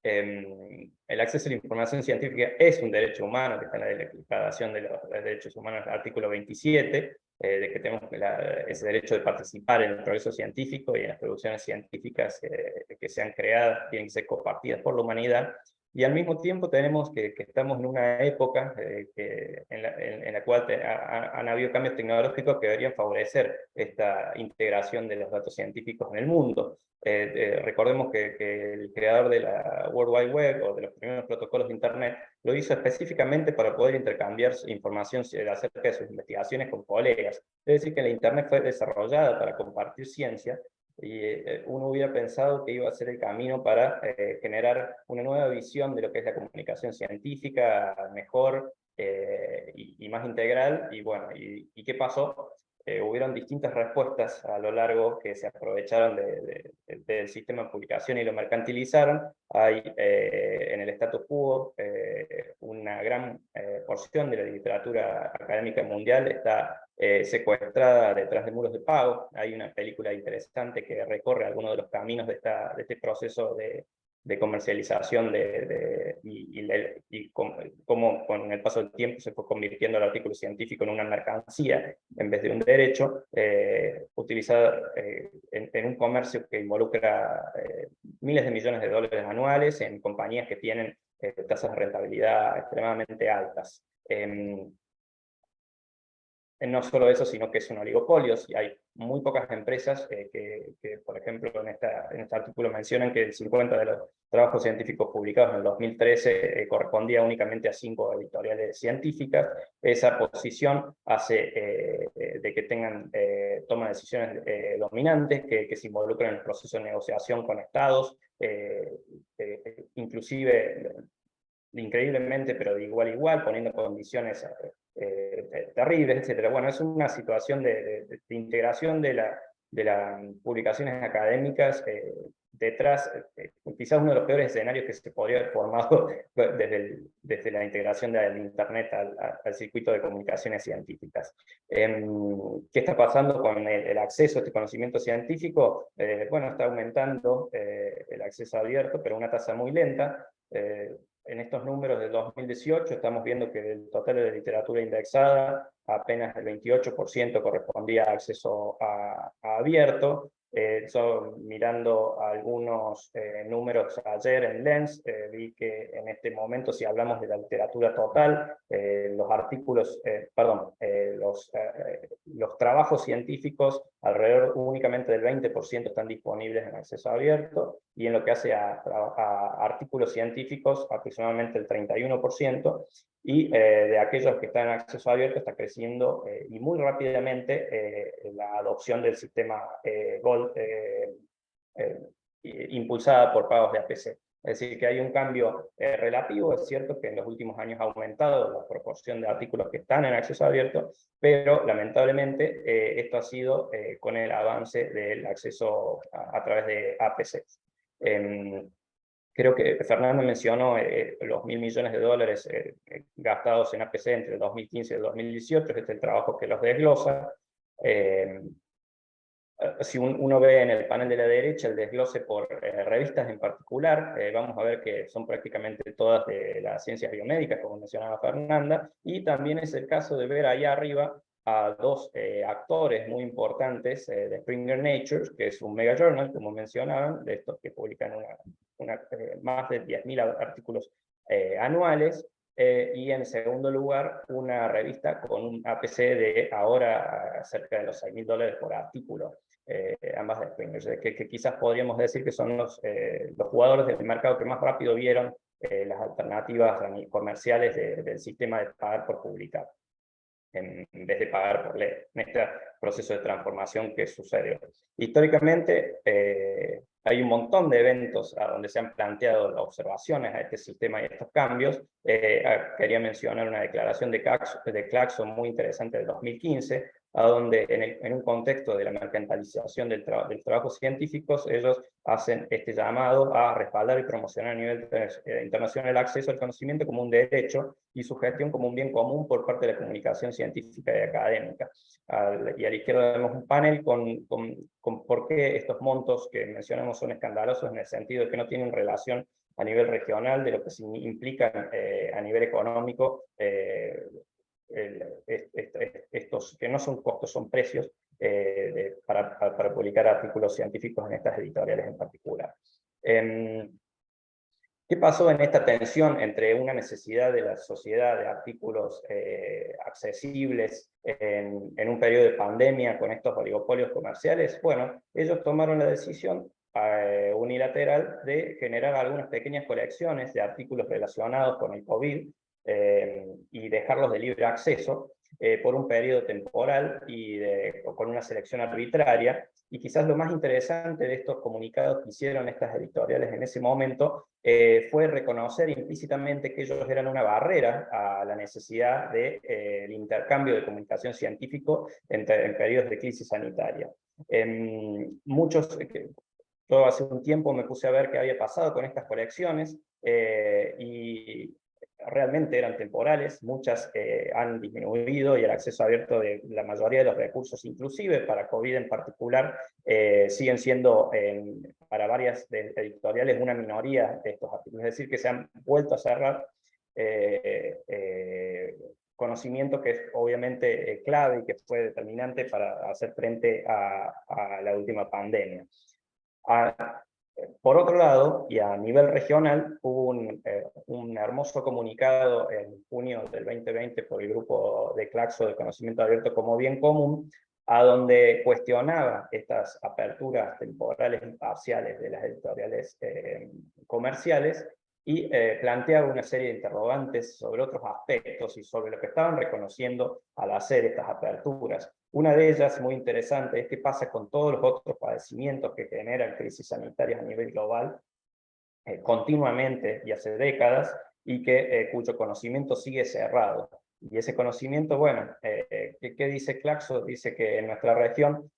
El acceso a la información científica es un derecho humano, que está en la Declaración de los Derechos Humanos, artículo 27, de que tenemos ese derecho de participar en el progreso científico y en las producciones científicas que sean creadas, tienen que ser compartidas por la humanidad. Y al mismo tiempo tenemos que estamos en una época en la cual han habido cambios tecnológicos que deberían favorecer esta integración de los datos científicos en el mundo. Recordemos que el creador de la World Wide Web, o de los primeros protocolos de Internet, lo hizo específicamente para poder intercambiar información acerca de sus investigaciones con colegas. Es decir, que la Internet fue desarrollada para compartir ciencia, y uno hubiera pensado que iba a ser el camino para generar una nueva visión de lo que es la comunicación científica, mejor y más integral. Y bueno, ¿y qué pasó? Hubieron distintas respuestas a lo largo que se aprovecharon del sistema de publicación y lo mercantilizaron. Hay en el status quo una gran porción de la literatura académica mundial está secuestrada detrás de muros de pago. Hay una película interesante que recorre algunos de los caminos de este proceso de comercialización y cómo con el paso del tiempo se fue convirtiendo el artículo científico en una mercancía en vez de un derecho, utilizado en un comercio que involucra miles de millones de dólares anuales en compañías que tienen tasas de rentabilidad extremadamente altas. No solo eso, sino que es un oligopolio. Y hay muy pocas empresas que, por ejemplo, en este artículo mencionan que el 50% de los trabajos científicos publicados en el 2013 correspondía únicamente a 5 editoriales científicas. Esa posición hace de que tengan toma de decisiones dominantes, que se involucran en el proceso de negociación con estados, inclusive increíblemente, pero de igual a igual, poniendo condiciones terribles, etc. Bueno, es una situación de integración de las publicaciones académicas detrás, quizás uno de los peores escenarios que se podría haber formado desde la integración del Internet al circuito de comunicaciones científicas. ¿Qué está pasando con el acceso a este conocimiento científico? Bueno, está aumentando el acceso abierto, pero a una tasa muy lenta. En estos números del 2018 estamos viendo que del total de literatura indexada, apenas el 28% correspondía a acceso abierto. Mirando algunos números ayer en Lens, vi que en este momento, si hablamos de la literatura total, los artículos, los trabajos científicos, alrededor únicamente del 20% están disponibles en acceso abierto, y en lo que hace a artículos científicos, aproximadamente el 31%, y de aquellos que están en acceso abierto está creciendo y muy rápidamente la adopción del sistema Gold impulsada por pagos de APC. Es decir, que hay un cambio relativo. Es cierto que en los últimos años ha aumentado la proporción de artículos que están en acceso abierto, pero lamentablemente esto ha sido con el avance del acceso a través de APCs. Creo que Fernando mencionó los $1.000 millones gastados en APC entre el 2015 y el 2018, este es el trabajo que los desglosa. Si uno ve en el panel de la derecha el desglose por revistas en particular, vamos a ver que son prácticamente todas de las ciencias biomédicas, como mencionaba Fernanda, y también es el caso de ver ahí arriba a dos actores muy importantes de Springer Nature, que es un mega journal, como mencionaban, de estos que publican más de 10.000 artículos anuales, y en segundo lugar, una revista con un APC de ahora cerca de los $6.000 por artículo. Ambas de Springer, que quizás podríamos decir que son los jugadores del mercado que más rápido vieron las alternativas comerciales del sistema de pagar por publicar, en vez de pagar por leer, en este proceso de transformación que sucedió. Históricamente hay un montón de eventos a donde se han planteado observaciones a este sistema y a estos cambios. Quería mencionar una declaración de Claxon muy interesante del 2015, a donde en un contexto de la mercantilización del trabajo científico, ellos hacen este llamado a respaldar y promocionar a nivel internacional el acceso al conocimiento como un derecho y su gestión como un bien común por parte de la comunicación científica y académica. Y a la izquierda vemos un panel con por qué estos montos que mencionamos son escandalosos, en el sentido de que no tienen relación a nivel regional de lo que implican a nivel económico estos que no son costos, son precios para publicar artículos científicos en estas editoriales en particular. ¿Qué pasó en esta tensión entre una necesidad de la sociedad de artículos accesibles en un periodo de pandemia con estos oligopolios comerciales? Bueno, ellos tomaron la decisión unilateral de generar algunas pequeñas colecciones de artículos relacionados con el COVID y dejarlos de libre acceso por un periodo temporal y con una selección arbitraria. Y quizás lo más interesante de estos comunicados que hicieron estas editoriales en ese momento fue reconocer implícitamente que ellos eran una barrera a la necesidad del intercambio de comunicación científico en periodos de crisis sanitaria. Yo hace un tiempo me puse a ver qué había pasado con estas colecciones y realmente eran temporales, muchas han disminuido y el acceso abierto de la mayoría de los recursos, inclusive para COVID en particular, siguen siendo para varias editoriales una minoría de estos artículos, es decir, que se han vuelto a cerrar conocimiento que es obviamente clave y que fue determinante para hacer frente a la última pandemia. Por otro lado, y a nivel regional, hubo un hermoso comunicado en junio del 2020 por el grupo de Claxo de Conocimiento Abierto como Bien Común, a donde cuestionaba estas aperturas temporales y parciales de las editoriales comerciales y planteaba una serie de interrogantes sobre otros aspectos y sobre lo que estaban reconociendo al hacer estas aperturas. Una de ellas, muy interesante, es qué pasa con todos los otros padecimientos que generan crisis sanitarias a nivel global continuamente y hace décadas, y cuyo conocimiento sigue cerrado. Y ese conocimiento, bueno, ¿qué dice Claxo? Dice que en nuestra región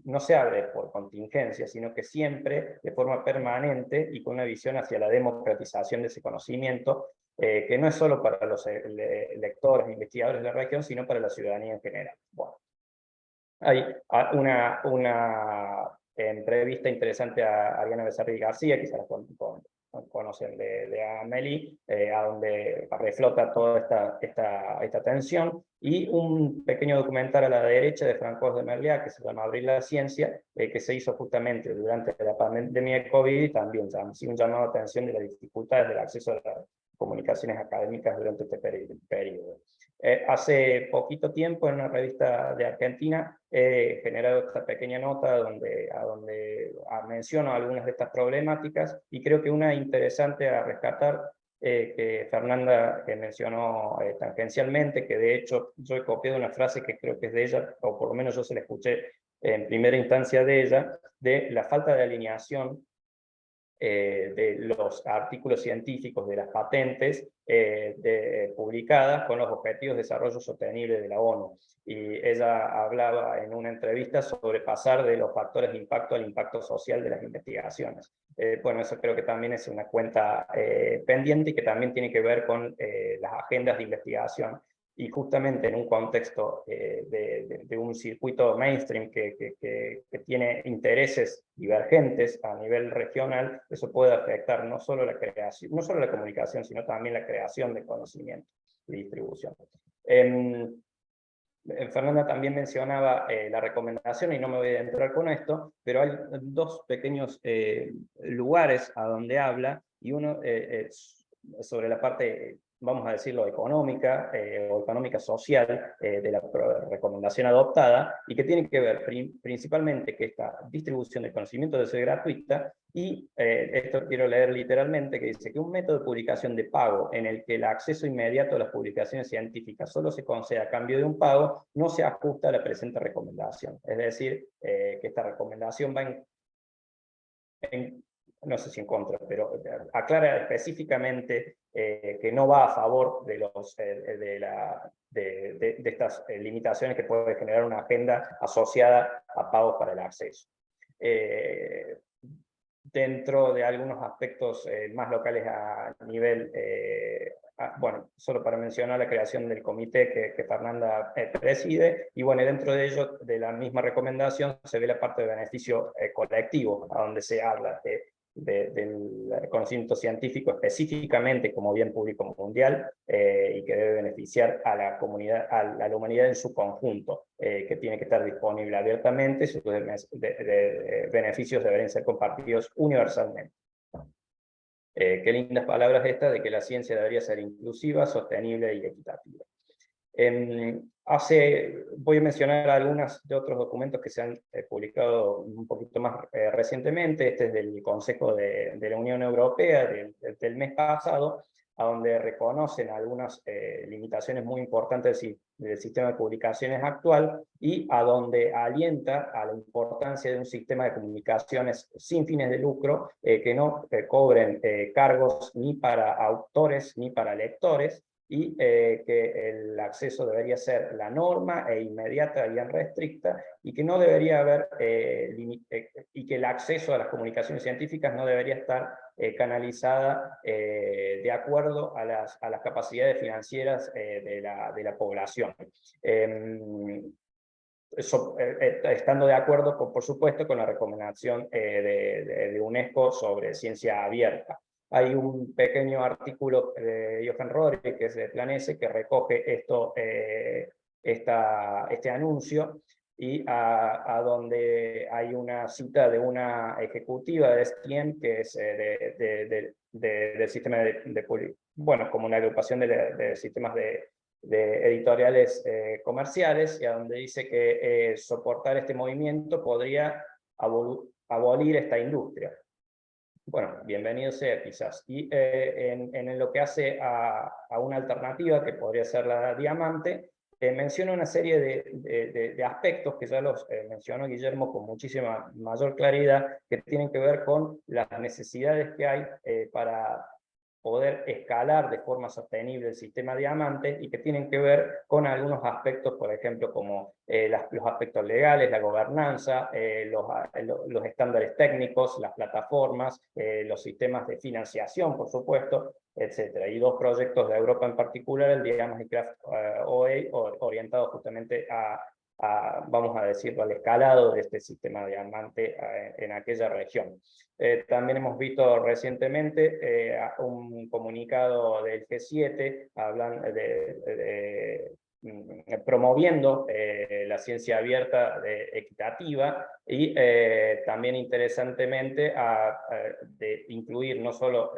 no se abre por contingencia, sino que siempre, de forma permanente y con una visión hacia la democratización de ese conocimiento, que no es solo para los lectores e investigadores de la región, sino para la ciudadanía en general. Bueno, hay una entrevista interesante a Ariana Becerril García, quizás la conocen de Amélie, a donde reflota toda esta tensión, y un pequeño documental a la derecha de Francois de Merliat, que se llama Abrir la Ciencia, que se hizo justamente durante la pandemia de COVID, y también un llamado a atención de las dificultades del acceso a las comunicaciones académicas durante este periodo. Hace poquito tiempo, en una revista de Argentina, he generado esta pequeña nota donde menciono algunas de estas problemáticas, y creo que una interesante a rescatar, que Fernanda mencionó tangencialmente, que de hecho yo he copiado una frase que creo que es de ella, o por lo menos yo se la escuché en primera instancia de ella, de la falta de alineación de los artículos científicos de las patentes publicadas con los Objetivos de Desarrollo Sostenible de la ONU. Y ella hablaba en una entrevista sobre pasar de los factores de impacto al impacto social de las investigaciones. Bueno, eso creo que también es una cuenta pendiente y que también tiene que ver con las agendas de investigación. Y justamente en un contexto de un circuito mainstream que tiene intereses divergentes a nivel regional, eso puede afectar no solo la creación, no solo la comunicación, sino también la creación de conocimiento y distribución. Fernanda también mencionaba la recomendación, y no me voy a entrar con esto, pero hay dos pequeños lugares a donde habla, y uno sobre la parte, vamos a decirlo, económica o económica social de la recomendación adoptada, y que tiene que ver principalmente que esta distribución de conocimiento debe ser gratuita, y esto quiero leer literalmente, que dice que un método de publicación de pago en el que el acceso inmediato a las publicaciones científicas solo se concede a cambio de un pago, no se ajusta a la presente recomendación. Es decir, que esta recomendación va no sé si en contra, pero aclara específicamente que no va a favor de, de estas limitaciones que puede generar una agenda asociada a pagos para el acceso. Dentro de algunos aspectos más locales a nivel, bueno, solo para mencionar la creación del comité que Fernanda preside, y bueno, dentro de ello, de la misma recomendación, se ve la parte de beneficio colectivo, a donde se habla del conocimiento científico específicamente como bien público mundial, y que debe beneficiar a la comunidad, a la humanidad en su conjunto, que tiene que estar disponible abiertamente, sus beneficios deberían ser compartidos universalmente. Qué lindas palabras estas de que la ciencia debería ser inclusiva, sostenible y equitativa. Voy a mencionar algunos de otros documentos que se han publicado un poquito más recientemente. Este es del Consejo de la Unión Europea del mes pasado, a donde reconocen algunas limitaciones muy importantes del sistema de publicaciones actual, y a donde alienta a la importancia de un sistema de comunicaciones sin fines de lucro, que no cobren cargos ni para autores ni para lectores, y que el acceso debería ser la norma e inmediata y restricta, y que no debería haber, y que el acceso a las comunicaciones científicas no debería estar canalizada de acuerdo a las capacidades financieras de la población. Estando de acuerdo, por supuesto, con la recomendación de UNESCO sobre ciencia abierta. Hay un pequeño artículo de Johan Rohrer, que es de Planese, que recoge este anuncio, y a donde hay una cita de una ejecutiva de STM, que es del sistema bueno, como una agrupación de sistemas de editoriales comerciales, y a donde dice que soportar este movimiento podría abolir esta industria. Bueno, bienvenido sea quizás. Y en lo que hace a una alternativa, que podría ser la diamante, menciona una serie de aspectos que ya los mencionó Guillermo con muchísima mayor claridad, que tienen que ver con las necesidades que hay para poder escalar de forma sostenible el sistema diamante, y que tienen que ver con algunos aspectos, por ejemplo, como los aspectos legales, la gobernanza, los estándares técnicos, las plataformas, los sistemas de financiación, por supuesto, etc. Y dos proyectos de Europa en particular, el Diamond Craft OA, orientado justamente vamos a decirlo, al escalado de este sistema diamante en aquella región. También hemos visto recientemente un comunicado del G7 promoviendo la ciencia abierta equitativa, y también interesantemente de incluir no solo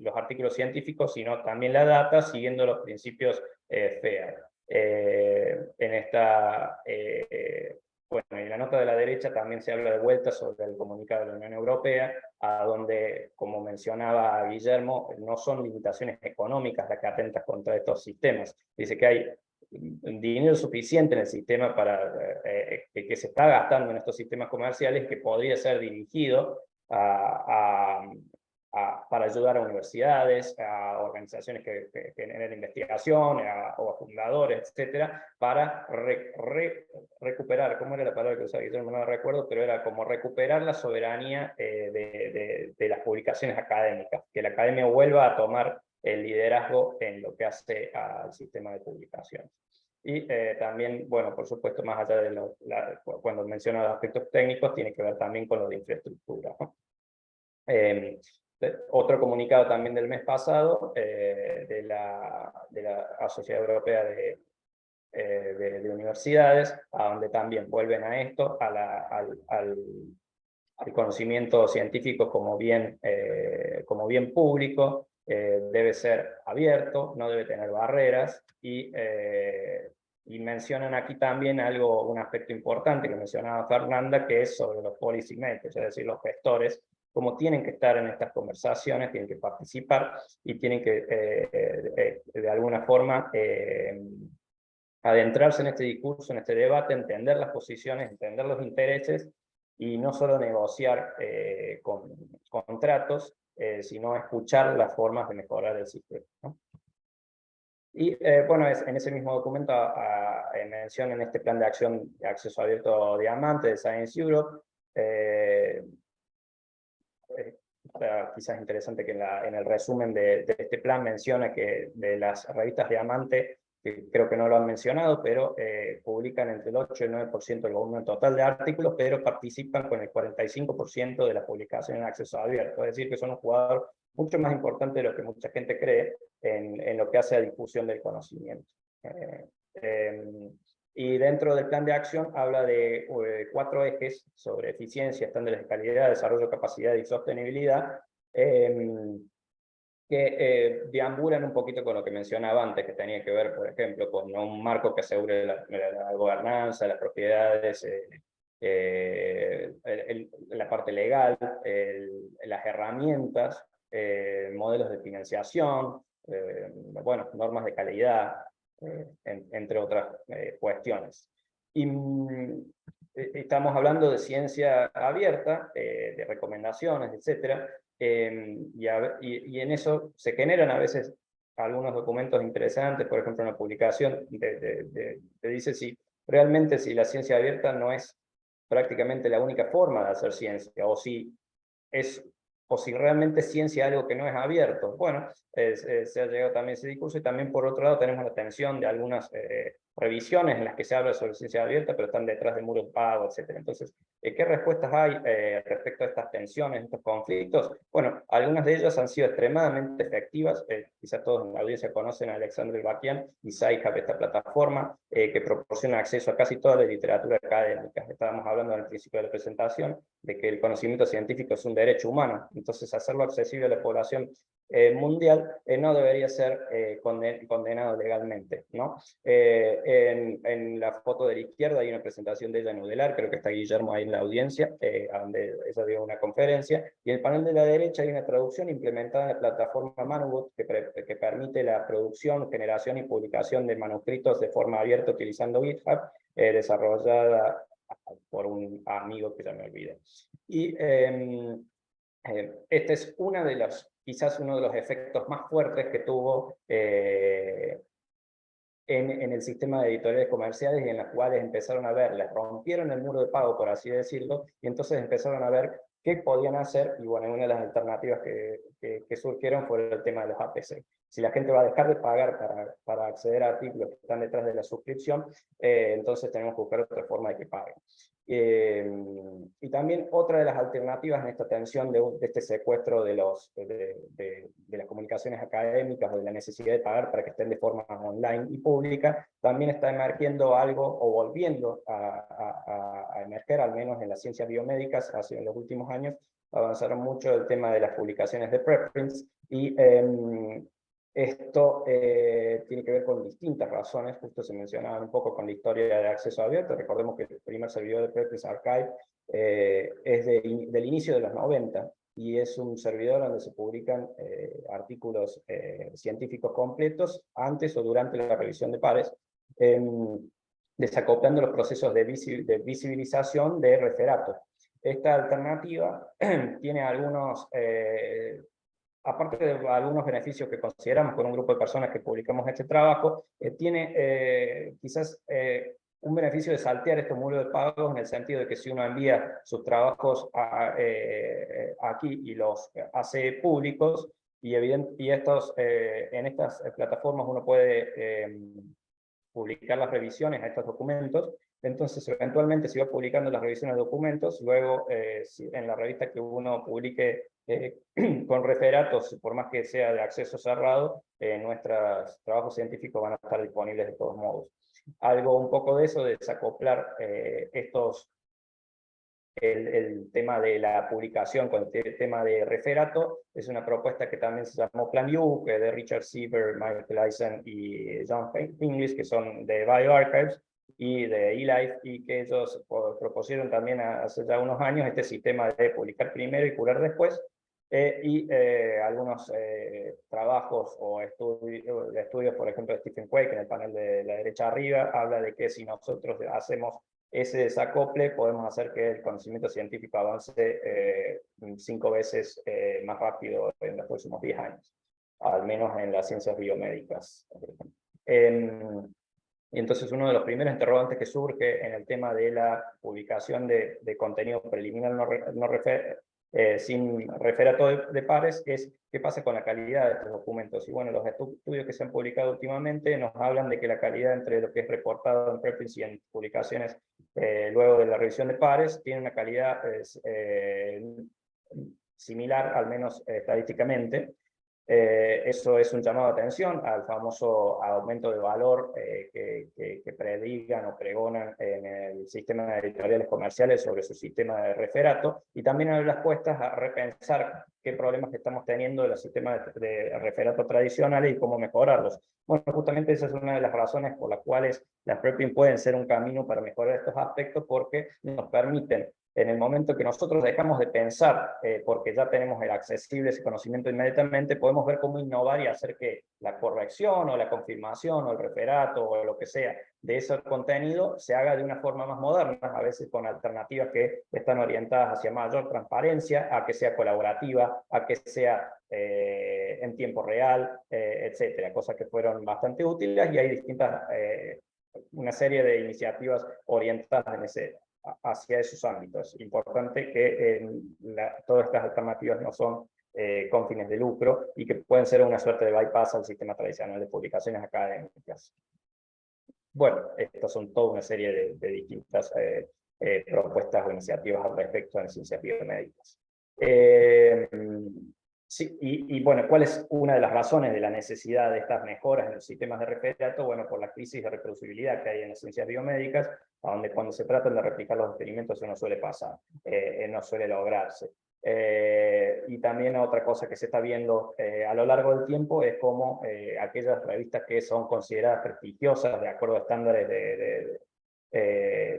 los artículos científicos, sino también la data, siguiendo los principios FAIR. Bueno, en la nota de la derecha también se habla de vuelta sobre el comunicado de la Unión Europea, a donde, como mencionaba Guillermo, no son limitaciones económicas las que atentan contra estos sistemas. Dice que hay dinero suficiente en el sistema que se está gastando en estos sistemas comerciales, que podría ser dirigido para ayudar a universidades, a organizaciones que generen investigación, o a fundadores, etcétera, para recuperar, ¿cómo era la palabra que usaba Guillermo? No la recuerdo, pero era como recuperar la soberanía de las publicaciones académicas, que la academia vuelva a tomar el liderazgo en lo que hace al sistema de publicaciones. Y también, bueno, por supuesto, más allá de cuando menciono los aspectos técnicos, tiene que ver también con lo de infraestructura, ¿no? Otro comunicado también del mes pasado de la Sociedad Europea de Universidades, a donde también vuelven a esto, al conocimiento científico como bien público, debe ser abierto, no debe tener barreras, y mencionan aquí también un aspecto importante que mencionaba Fernanda, que es sobre los policy makers, es decir, los gestores, cómo tienen que estar en estas conversaciones, tienen que participar y tienen que, de alguna forma, adentrarse en este discurso, en este debate, entender las posiciones, entender los intereses, y no solo negociar contratos, sino escuchar las formas de mejorar el sistema, ¿no? Y bueno, en ese mismo documento mencionan este plan de acción de acceso abierto Diamante de Science Europe. Quizás interesante que en el resumen de este plan menciona que de las revistas Diamante, que creo que no lo han mencionado, pero publican entre el 8 y el 9% del volumen total de artículos, pero participan con el 45% de las publicaciones en acceso abierto. Es decir, que son un jugador mucho más importante de lo que mucha gente cree en lo que hace a difusión del conocimiento. Y dentro del plan de acción habla de 4 ejes sobre eficiencia, estándares de calidad, desarrollo, capacidad y sostenibilidad, que deambulan un poquito con lo que mencionaba antes, que tenía que ver, por ejemplo, con un marco que asegure la gobernanza, las propiedades, la parte legal, las herramientas, modelos de financiación, bueno, normas de calidad, entre otras cuestiones. Y estamos hablando de ciencia abierta, de recomendaciones, etcétera, y en eso se generan a veces algunos documentos interesantes. Por ejemplo, una publicación te dice si realmente la ciencia abierta no es prácticamente la única forma de hacer ciencia, o si realmente ciencia es algo que no es abierto. Bueno, se ha llegado también a ese discurso, y también por otro lado tenemos la atención de algunas revisiones en las que se habla sobre ciencia abierta, pero están detrás de muros pagos, etc. Entonces, ¿qué respuestas hay respecto a estas tensiones, estos conflictos? Bueno, algunas de ellas han sido extremadamente efectivas. Quizás todos en la audiencia conocen a Alexandre Bakian y Sci-Hub, esta plataforma que proporciona acceso a casi toda la literatura académica. Estábamos hablando al principio de la presentación de que el conocimiento científico es un derecho humano. Entonces, hacerlo accesible a la población mundial no debería ser condenado legalmente, ¿no? En la foto de la izquierda hay una presentación de ella en UDELAR, creo que está Guillermo ahí en la audiencia, donde ella dio una conferencia, y en el panel de la derecha hay una traducción implementada en la plataforma Manubot, que permite la producción, generación y publicación de manuscritos de forma abierta utilizando GitHub, desarrollada por un amigo que ya me olvidé. Y este es quizás uno de los efectos más fuertes que tuvo en el sistema de editoriales comerciales, y en las cuales empezaron a ver, les rompieron el muro de pago, por así decirlo, y entonces empezaron a ver qué podían hacer. Y bueno, una de las alternativas que surgieron fue el tema de los APC. Si la gente va a dejar de pagar para acceder a artículos que están detrás de la suscripción, entonces tenemos que buscar otra forma de que paguen. Y también otra de las alternativas en esta tensión de este secuestro de las comunicaciones académicas, o de la necesidad de pagar para que estén de forma online y pública, también está emergiendo algo, o volviendo a emerger, al menos en las ciencias biomédicas. En los últimos años avanzaron mucho el tema de las publicaciones de preprints, y esto tiene que ver con distintas razones. Justo se mencionaba un poco con la historia de acceso abierto. Recordemos que el primer servidor de Preprints Archive es del inicio de los 90, y es un servidor donde se publican artículos científicos completos antes o durante la revisión de pares, desacoplando los procesos de visibilización de referatos. esta alternativa tiene algunos, aparte de algunos beneficios que consideramos con un grupo de personas que publicamos este trabajo, tiene quizás un beneficio de saltear estos muros de pagos, en el sentido de que si uno envía sus trabajos aquí y los hace públicos, y estos, en estas plataformas uno puede publicar las revisiones a estos documentos. Entonces, eventualmente, si va publicando las revisiones de documentos, luego en la revista que uno publique con referatos, por más que sea de acceso cerrado, nuestros trabajos científicos van a estar disponibles de todos modos. Algo un poco de eso, de desacoplar el tema de la publicación con el tema de referato, es una propuesta que también se llamó Plan U, de Richard Sieber, Michael Eisen y John Finglis, que son de BioArchives y de eLife, y que ellos propusieron también hace ya unos años este sistema de publicar primero y curar después, algunos trabajos o estudios, por ejemplo, de Stephen Quake, en el panel de la derecha arriba, habla de que si nosotros hacemos ese desacople, podemos hacer que el conocimiento científico avance 5 veces más rápido en los próximos 10 años, al menos en las ciencias biomédicas. Y entonces uno de los primeros interrogantes que surge en el tema de la publicación de contenido preliminar sin referato de pares es qué pasa con la calidad de estos documentos. Y bueno, los estudios que se han publicado últimamente nos hablan de que la calidad entre lo que es reportado en preprints y en publicaciones luego de la revisión de pares tiene una calidad similar, al menos estadísticamente. Eso es un llamado de atención al famoso aumento de valor que predigan o pregonan en el sistema de editoriales comerciales sobre su sistema de referato, y también a las puestas a repensar qué problemas estamos teniendo en los sistemas de referato tradicionales y cómo mejorarlos. Bueno, justamente esa es una de las razones por las cuales las preprints pueden ser un camino para mejorar estos aspectos, porque nos permiten, en el momento que nosotros dejamos de pensar, porque ya tenemos el accesible ese conocimiento inmediatamente, podemos ver cómo innovar y hacer que la corrección o la confirmación o el referato o lo que sea de ese contenido se haga de una forma más moderna, a veces con alternativas que están orientadas hacia mayor transparencia, a que sea colaborativa, a que sea en tiempo real, etcétera, cosas que fueron bastante útiles, y hay distintas, una serie de iniciativas orientadas hacia esos ámbitos. Importante que todas estas alternativas no son con fines de lucro y que pueden ser una suerte de bypass al sistema tradicional de publicaciones académicas. Bueno, estas son toda una serie de distintas propuestas o iniciativas al respecto en ciencias biomédicas. Sí, y bueno, ¿cuál es una de las razones de la necesidad de estas mejoras en los sistemas de referato? Bueno, por la crisis de reproducibilidad que hay en las ciencias biomédicas, donde cuando se tratan de replicar los experimentos eso no suele pasar, no suele lograrse. Y también otra cosa que se está viendo a lo largo del tiempo es cómo aquellas revistas que son consideradas prestigiosas de acuerdo a estándares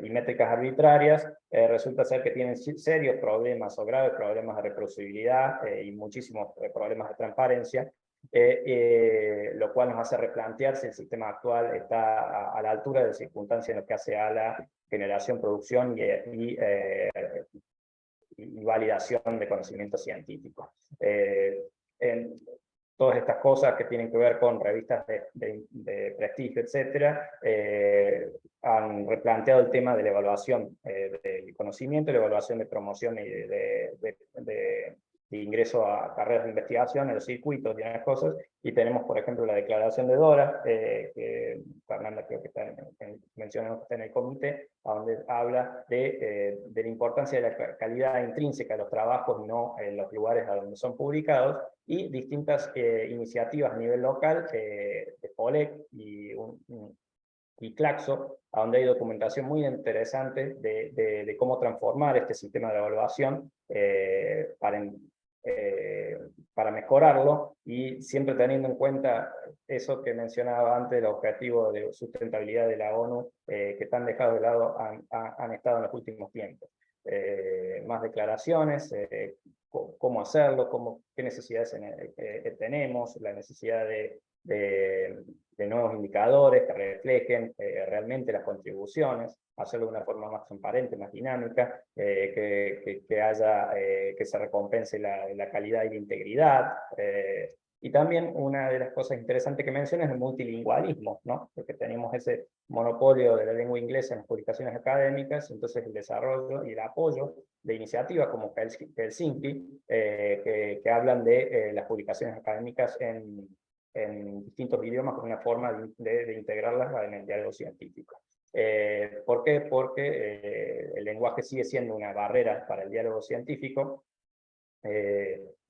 y métricas arbitrarias, resulta ser que tienen serios problemas o graves problemas de reproducibilidad y muchísimos problemas de transparencia, lo cual nos hace replantear si el sistema actual está a la altura de las circunstancias en lo que hace a la generación, producción y validación de conocimiento científico. Todas estas cosas que tienen que ver con revistas de prestigio, etcétera, han replanteado el tema de la evaluación del conocimiento, la evaluación de promoción y de ingreso a carreras de investigación, en los circuitos y en las cosas, y tenemos, por ejemplo, la declaración de Dora, que Fernanda creo que mencionamos que está en el comité, donde habla de la importancia de la calidad intrínseca de los trabajos y no en los lugares a donde son publicados, y distintas iniciativas a nivel local, de POLEC y Claxo, a donde hay documentación muy interesante de cómo transformar este sistema de evaluación para mejorarlo, y siempre teniendo en cuenta eso que mencionaba antes, el objetivo de sustentabilidad de la ONU, que tan dejados de lado han estado en los últimos tiempos. Más declaraciones, cómo hacerlo, qué necesidades tenemos, la necesidad de de nuevos indicadores que reflejen realmente las contribuciones, hacerlo de una forma más transparente, más dinámica, que se recompense la calidad y la integridad. Y también una de las cosas interesantes que menciona es el multilingüismo, ¿no? Porque tenemos ese monopolio de la lengua inglesa en las publicaciones académicas, entonces el desarrollo y el apoyo de iniciativas como Helsinki, que hablan de las publicaciones académicas en distintos idiomas como una forma de integrarlas en el diálogo científico. ¿Por qué? Porque el lenguaje sigue siendo una barrera para el diálogo científico,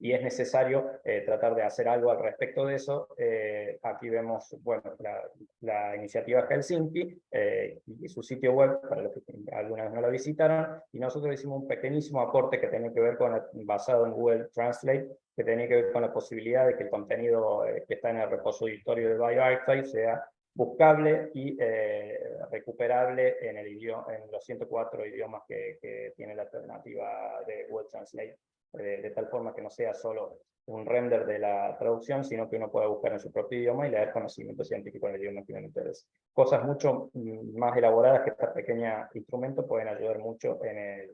y es necesario tratar de hacer algo al respecto de eso. Aquí vemos, bueno, la iniciativa Helsinki y su sitio web, para los que alguna vez no la visitaron, y nosotros hicimos un pequeñísimo aporte que tenía que ver con, basado en Google Translate, que tenía que ver con la posibilidad de que el contenido que está en el repositorio de bioRxiv sea buscable y recuperable en los 104 idiomas que tiene la alternativa de Google Translate. De tal forma que no sea solo un render de la traducción, sino que uno pueda buscar en su propio idioma y leer conocimiento científico en el idioma que uno interesa. Cosas mucho más elaboradas que este pequeño instrumento pueden ayudar mucho en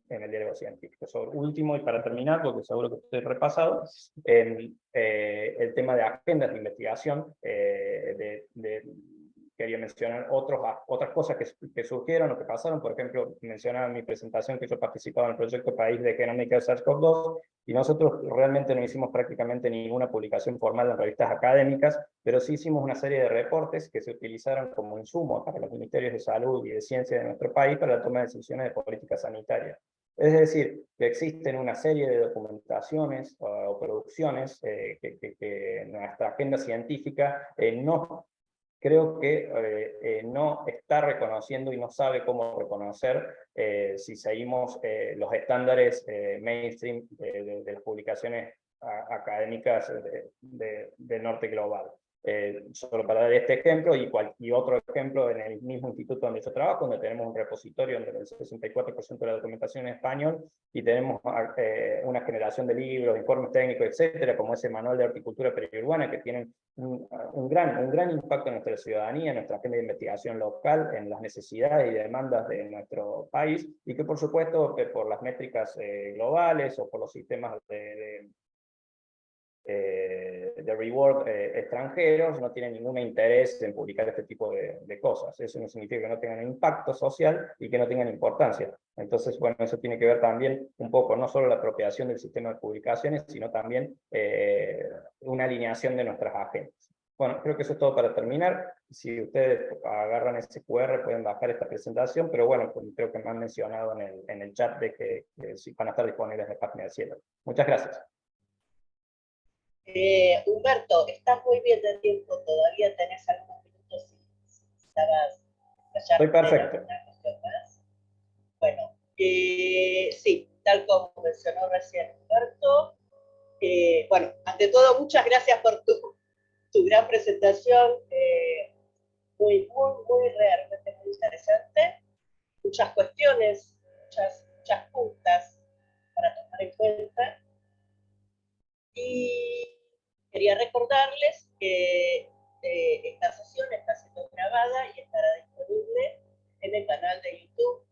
el diálogo científico. Eso último, y para terminar, porque seguro que estoy repasado, el tema de agendas de investigación, quería mencionar otras cosas que surgieron o que pasaron. Por ejemplo, mencionaba en mi presentación que yo participaba en el proyecto País de Genómica de SARS-CoV-2, y nosotros realmente no hicimos prácticamente ninguna publicación formal en revistas académicas, pero sí hicimos una serie de reportes que se utilizaron como insumo para los ministerios de salud y de ciencia de nuestro país para la toma de decisiones de política sanitaria. Es decir, que existen una serie de documentaciones o producciones que nuestra agenda científica no creo que no está reconociendo y no sabe cómo reconocer si seguimos los estándares mainstream de las publicaciones académicas del norte global. Solo para dar este ejemplo y otro ejemplo en el mismo instituto donde yo trabajo, donde tenemos un repositorio donde el 64% de la documentación en español, y tenemos una generación de libros, informes técnicos, etcétera, como ese manual de horticultura periurbana, que tienen un gran impacto en nuestra ciudadanía, en nuestra agenda de investigación local, en las necesidades y demandas de nuestro país, y que por supuesto por las métricas globales o por los sistemas de reward extranjeros no tienen ningún interés en publicar este tipo de cosas. Eso no significa que no tengan impacto social y que no tengan importancia. Entonces, bueno, eso tiene que ver también un poco, no solo la apropiación del sistema de publicaciones, sino también una alineación de nuestras agendas. Bueno, creo que eso es todo para terminar. Si ustedes agarran ese QR pueden bajar esta presentación, pero bueno, pues creo que me han mencionado en el chat de que van a estar disponibles en la página del cielo. Muchas gracias. Humberto, estás muy bien de tiempo, todavía tenés algunos minutos si necesitabas Estoy perfecto. alguna cuestión más. Bueno, sí, tal como mencionó recién Humberto, bueno, ante todo, muchas gracias por tu gran presentación, muy realmente muy interesante, muchas cuestiones, muchas puntas para tomar en cuenta. Y quería recordarles que esta sesión está siendo grabada y estará disponible en el canal de YouTube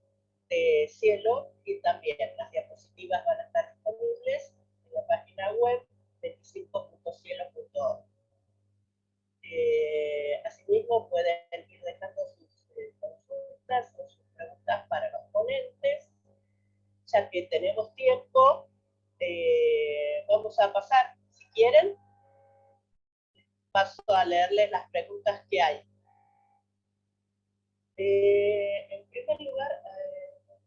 de Cielo, y también las diapositivas van a estar disponibles en la página web 25.cielo.org. Asimismo, pueden ir dejando sus consultas o sus preguntas para los ponentes. Ya que tenemos tiempo, vamos a pasar, si quieren, paso a leerles las preguntas que hay. En primer lugar,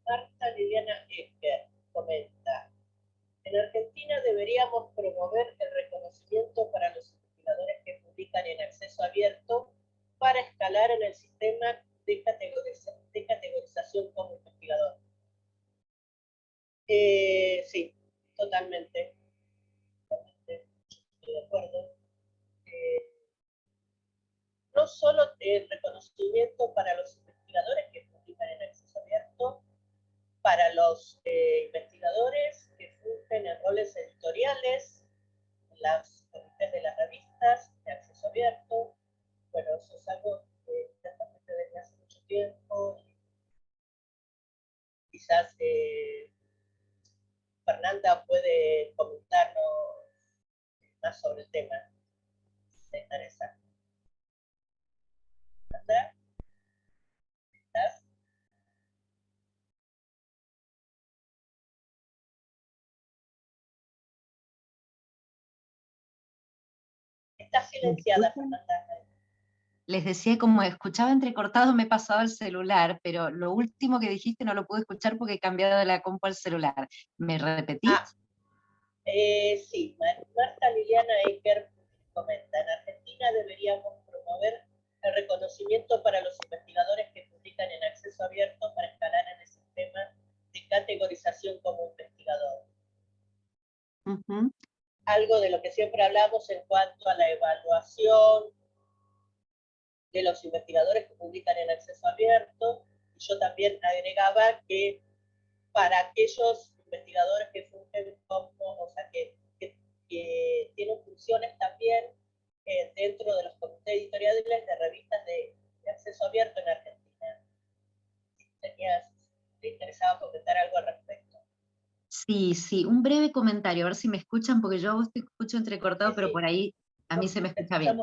Marta Liliana Ecker comenta: en Argentina deberíamos promover el reconocimiento para los investigadores que publican en acceso abierto para escalar en el sistema de categorización como investigador. Sí, totalmente. Estoy de acuerdo. No solo el reconocimiento para los investigadores que publican en acceso abierto, para los investigadores que fungen en roles editoriales, en las comités de las revistas de acceso abierto, abierto. Bueno, eso es algo que ciertamente desde hace mucho tiempo. Quizás Fernanda puede comentarnos más sobre el tema. ¿Te interesa? ¿Fernanda? ¿Estás? Estás silenciada, Fernanda. Les decía, como escuchaba entrecortado, me he pasado el celular, pero lo último que dijiste no lo pude escuchar porque he cambiado de la compu al celular. ¿Me repetís? Sí, Marta Liliana Ecker comenta, en Argentina deberíamos promover el reconocimiento para los investigadores que publican en acceso abierto para escalar en el sistema de categorización como investigador. Algo de lo que siempre hablamos en cuanto a la evaluación de los investigadores que publican en acceso abierto. Y yo también agregaba que para aquellos investigadores que fungen como, o sea, que tienen funciones también dentro de los comités editoriales de revistas de acceso abierto en Argentina. ¿Te interesaba comentar algo al respecto? Sí, sí, un breve comentario, a ver si me escuchan, porque yo a vos te escucho entrecortado, pero por ahí a mí se me escucha bien.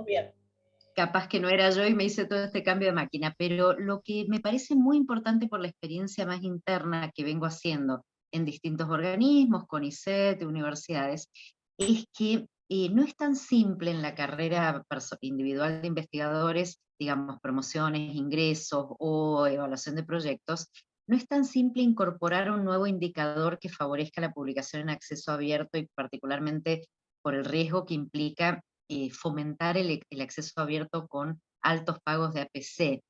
Capaz que no era yo y me hice todo este cambio de máquina, pero lo que me parece muy importante por la experiencia más interna que vengo haciendo en distintos organismos, CONICET, universidades, es que no es tan simple en la carrera individual de investigadores, digamos, promociones, ingresos o evaluación de proyectos, no es tan simple incorporar un nuevo indicador que favorezca la publicación en acceso abierto y particularmente por el riesgo que implica fomentar el acceso abierto con altos pagos de APC.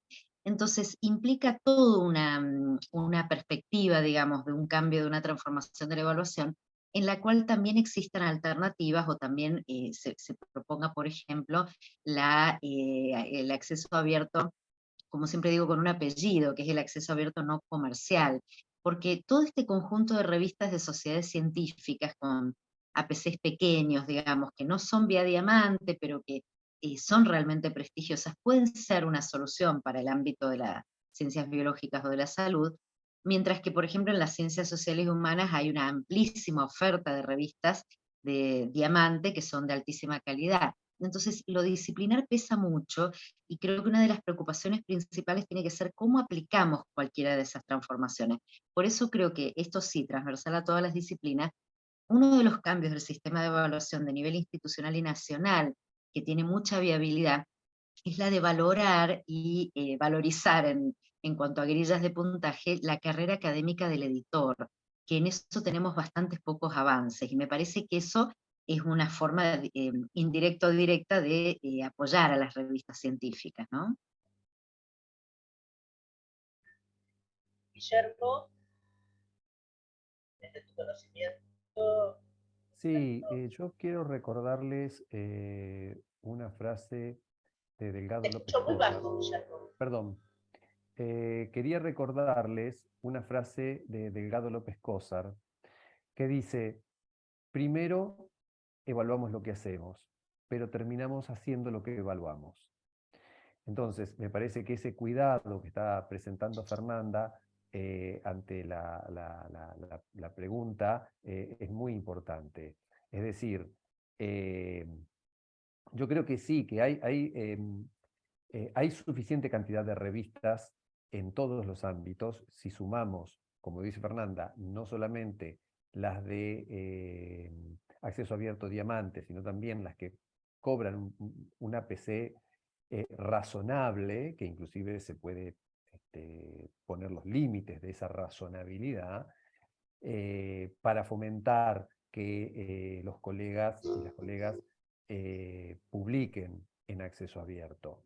Entonces, implica toda una perspectiva, digamos, de un cambio, de una transformación de la evaluación, en la cual también existan alternativas o también se proponga, por ejemplo, el acceso abierto, como siempre digo, con un apellido, que es el acceso abierto no comercial, porque todo este conjunto de revistas de sociedades científicas con APCs pequeños, digamos, que no son vía diamante, pero que son realmente prestigiosas, pueden ser una solución para el ámbito de las ciencias biológicas o de la salud, mientras que, por ejemplo, en las ciencias sociales y humanas hay una amplísima oferta de revistas de diamante que son de altísima calidad. Entonces, lo disciplinar pesa mucho y creo que una de las preocupaciones principales tiene que ser cómo aplicamos cualquiera de esas transformaciones. Por eso creo que esto sí, transversal a todas las disciplinas, uno de los cambios del sistema de evaluación de nivel institucional y nacional, que tiene mucha viabilidad, es la de valorar y valorizar en cuanto a grillas de puntaje la carrera académica del editor, que en eso tenemos bastantes pocos avances, y me parece que eso es una forma indirecta o directa de apoyar a las revistas científicas, ¿no? Guillermo, desde tu conocimiento. Sí, yo quiero recordarles una frase de Delgado López Muy Cosar. bajo, Guillermo. Perdón. Quería recordarles una frase de Delgado López Cosar que dice: primero evaluamos lo que hacemos, pero terminamos haciendo lo que evaluamos. Entonces, me parece que ese cuidado que está presentando Fernanda ante la pregunta es muy importante. Es decir, yo creo que sí, que hay suficiente cantidad de revistas en todos los ámbitos. Si sumamos, como dice Fernanda, no solamente las de acceso abierto diamante, sino también las que cobran un APC razonable, que inclusive se puede poner los límites de esa razonabilidad, para fomentar que los colegas y las colegas publiquen en acceso abierto.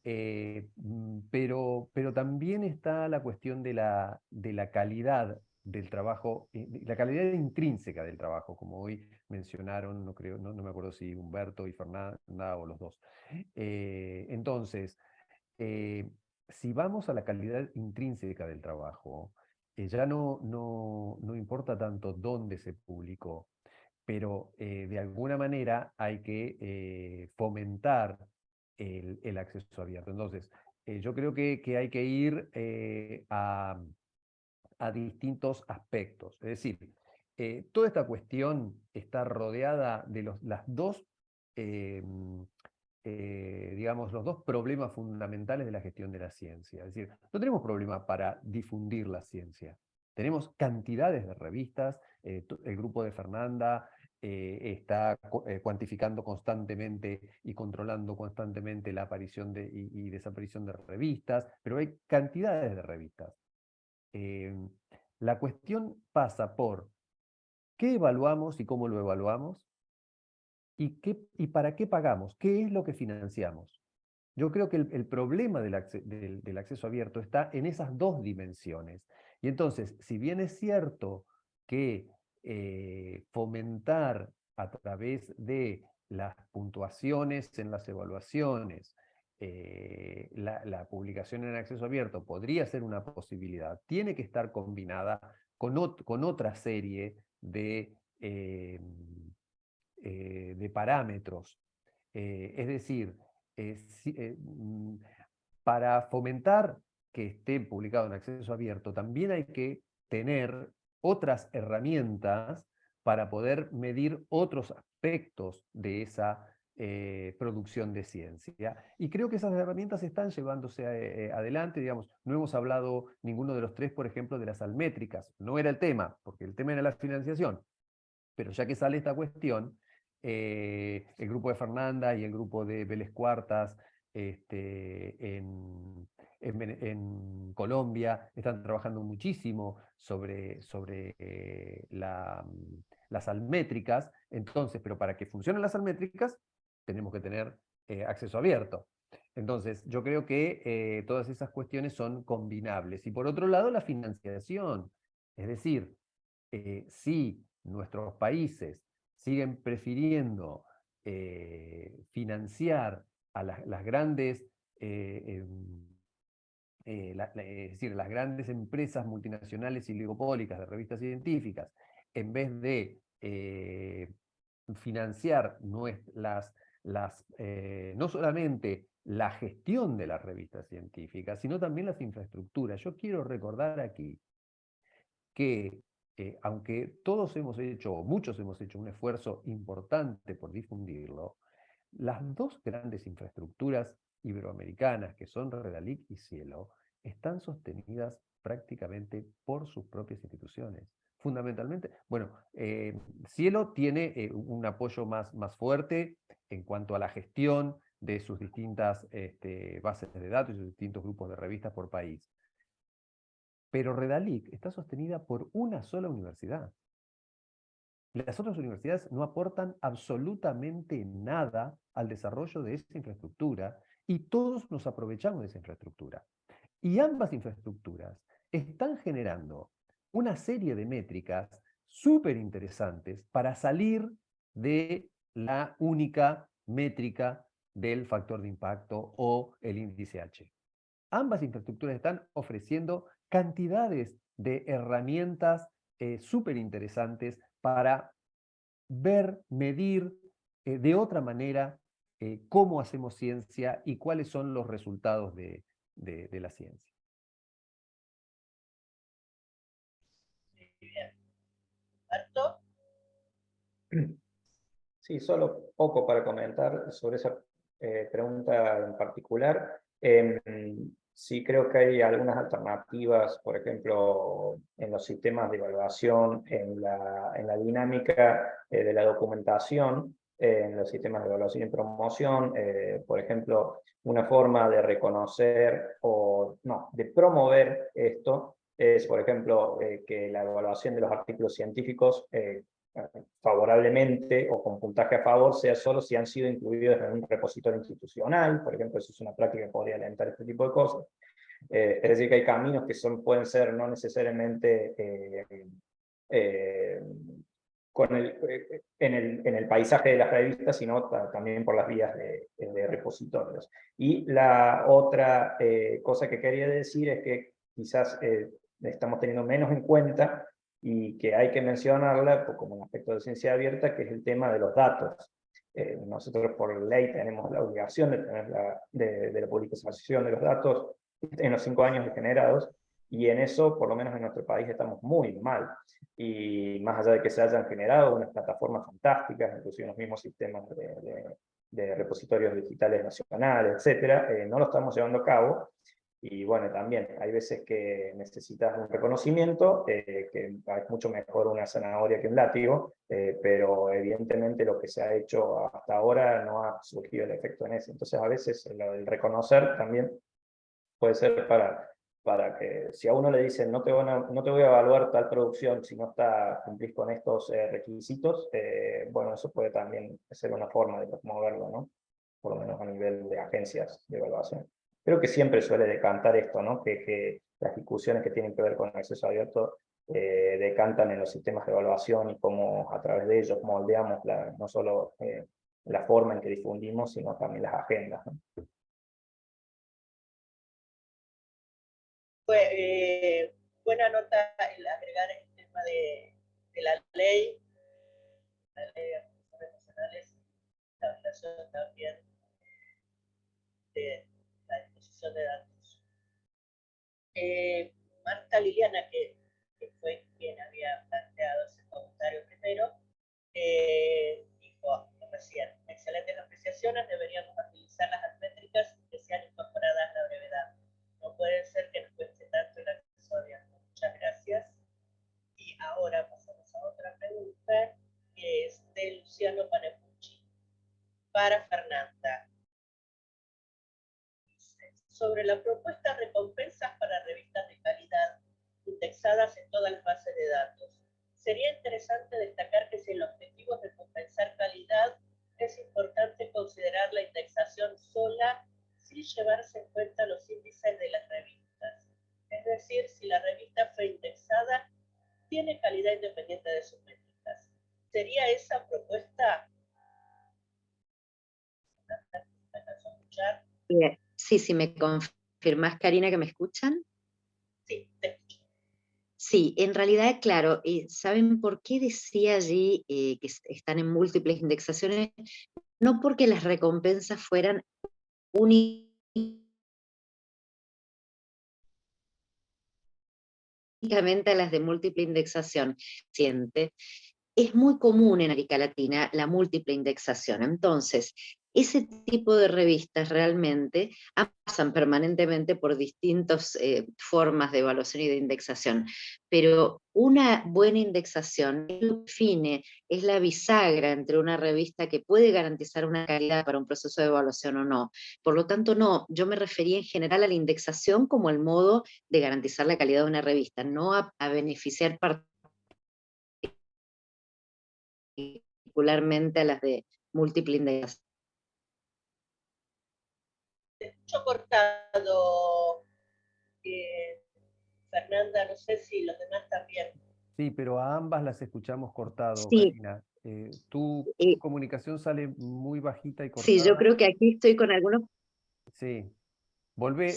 Pero también está la cuestión de la calidad del trabajo, la calidad intrínseca del trabajo, como hoy mencionaron, no me acuerdo si Humberto y Fernanda o los dos. Entonces, si vamos a la calidad intrínseca del trabajo, ya no importa tanto dónde se publicó, pero de alguna manera hay que fomentar el acceso abierto. Entonces, yo creo que hay que ir a distintos aspectos. Es decir, toda esta cuestión está rodeada de las dos, digamos, los dos problemas fundamentales de la gestión de la ciencia. Es decir, no tenemos problema para difundir la ciencia. Tenemos cantidades de revistas, el grupo de Fernanda está cuantificando constantemente y controlando constantemente la aparición y desaparición de revistas, pero hay cantidades de revistas. La cuestión pasa por qué evaluamos y cómo lo evaluamos y para qué pagamos, qué es lo que financiamos. Yo creo que el problema del acceso abierto está en esas dos dimensiones. Y entonces, si bien es cierto que fomentar a través de las puntuaciones en las evaluaciones, la publicación en acceso abierto podría ser una posibilidad, tiene que estar combinada con otra serie de parámetros. Es decir, para fomentar que esté publicado en acceso abierto, también hay que tener otras herramientas para poder medir otros aspectos de esa producción de ciencia. Y creo que esas herramientas están llevándose adelante, digamos, no hemos hablado ninguno de los tres, por ejemplo, de las almétricas. No era el tema, porque el tema era la financiación. Pero ya que sale esta cuestión, el grupo de Fernanda y el grupo de Vélez Cuartas en Colombia están trabajando muchísimo sobre las almétricas. Entonces, pero para que funcionen las almétricas, tenemos que tener acceso abierto. Entonces, yo creo que todas esas cuestiones son combinables. Y por otro lado, la financiación. Es decir, si nuestros países siguen prefiriendo financiar a las grandes, es decir, las grandes empresas multinacionales y oligopólicas de revistas científicas, en vez de financiar no solamente la gestión de las revistas científicas, sino también las infraestructuras. Yo quiero recordar aquí que aunque todos hemos hecho, o muchos hemos hecho un esfuerzo importante por difundirlo, las dos grandes infraestructuras iberoamericanas, que son Redalic y Cielo, están sostenidas prácticamente por sus propias instituciones. Fundamentalmente, bueno, Cielo tiene un apoyo más fuerte en cuanto a la gestión de sus distintas bases de datos y sus distintos grupos de revistas por país. Pero Redalic está sostenida por una sola universidad. Las otras universidades no aportan absolutamente nada al desarrollo de esa infraestructura y todos nos aprovechamos de esa infraestructura. Y ambas infraestructuras están generando una serie de métricas súper interesantes para salir de la única métrica del factor de impacto o el índice H. Ambas infraestructuras están ofreciendo cantidades de herramientas súper interesantes para ver, medir de otra manera cómo hacemos ciencia y cuáles son los resultados de la ciencia. ¿Alberto? Sí, solo poco para comentar sobre esa pregunta en particular. Sí creo que hay algunas alternativas, por ejemplo, en los sistemas de evaluación, en la dinámica de la documentación, en los sistemas de evaluación y promoción, por ejemplo, una forma de reconocer o no, de promover esto es, por ejemplo, que la evaluación de los artículos científicos favorablemente o con puntaje a favor sea solo si han sido incluidos en un repositorio institucional. Por ejemplo, eso es una práctica que podría alentar este tipo de cosas. Es decir, que hay caminos que pueden ser no necesariamente en el paisaje de las revistas, sino también por las vías de repositorios. Y la otra cosa que quería decir es que quizás estamos teniendo menos en cuenta y que hay que mencionarla como un aspecto de ciencia abierta, que es el tema de los datos. Nosotros por ley tenemos la obligación de tener de la publicación de los datos en los 5 años generados, y en eso, por lo menos en nuestro país, estamos muy mal. Y más allá de que se hayan generado unas plataformas fantásticas, inclusive los mismos sistemas de repositorios digitales nacionales, etcétera, no lo estamos llevando a cabo. Y bueno, también hay veces que necesitas un reconocimiento, que es mucho mejor una zanahoria que un látigo, pero evidentemente lo que se ha hecho hasta ahora no ha surgido el efecto en ese. Entonces a veces el reconocer también puede ser para que si a uno le dicen no te voy a evaluar tal producción si no cumplís con estos requisitos, bueno, eso puede también ser una forma de promoverlo, ¿no? Por lo menos a nivel de agencias de evaluación. Creo que siempre suele decantar esto, ¿no? Que las discusiones que tienen que ver con el acceso abierto decantan en los sistemas de evaluación y cómo a través de ellos moldeamos no solo la forma en que difundimos, sino también las agendas, ¿no? Buena nota el agregar el tema de la ley de nacionales, la violación también de la disposición de datos. Marta Liliana, que fue quien había planteado ese comentario primero, dijo recién, excelentes apreciaciones, deberíamos utilizar las métricas que sean incorporadas a la brevedad. No puede ser que nos cueste tanto el accesorio. Muchas gracias. Y ahora pasamos a otra pregunta, que es de Luciano Panepucci. Para Fernanda. Sobre la propuesta de recompensas para revistas de calidad indexadas en todas las bases de datos. Sería interesante destacar que si el objetivo es recompensar calidad, es importante considerar la indexación sola sin llevarse en cuenta los índices de las revistas. Es decir, si la revista fue indexada, tiene calidad independiente de sus métricas. ¿Sería esa propuesta? Sí, si me confirmás, Karina, que me escuchan. Sí, te escucho. Sí, en realidad, claro, ¿saben por qué decía allí que están en múltiples indexaciones? No porque las recompensas fueran únicamente las de múltiple indexación. Es muy común en América Latina la múltiple indexación. Entonces, ese tipo de revistas realmente pasan permanentemente por distintas formas de evaluación y de indexación, pero una buena indexación es lo que define, es la bisagra entre una revista que puede garantizar una calidad para un proceso de evaluación o no. Por lo tanto, no, yo me refería en general a la indexación como el modo de garantizar la calidad de una revista, no a beneficiar particularmente a las de múltiple indexación. Te escucho cortado, Fernanda, no sé si los demás también. Sí, pero a ambas las escuchamos cortado, Sí, Karina. Tu comunicación sale muy bajita y cortada. Sí, yo creo que aquí estoy con algunos. Sí. Volvé a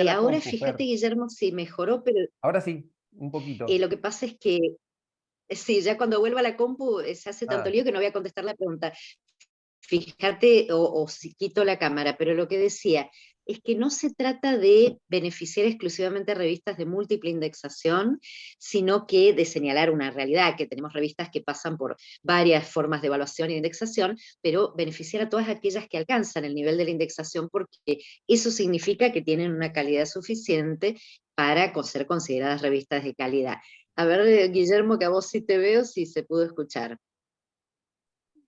la Ahora compu, fíjate, Fer. Guillermo, si mejoró, pero Ahora sí, un poquito. lo que pasa es que sí, ya cuando vuelva a la compu se hace tanto lío que no voy a contestar la pregunta. Fíjate, o si quito la cámara, pero lo que decía es que no se trata de beneficiar exclusivamente a revistas de múltiple indexación, sino que de señalar una realidad, que tenemos revistas que pasan por varias formas de evaluación y de indexación, pero beneficiar a todas aquellas que alcanzan el nivel de la indexación, porque eso significa que tienen una calidad suficiente para ser consideradas revistas de calidad. A ver, Guillermo, que a vos sí te veo, si se pudo escuchar.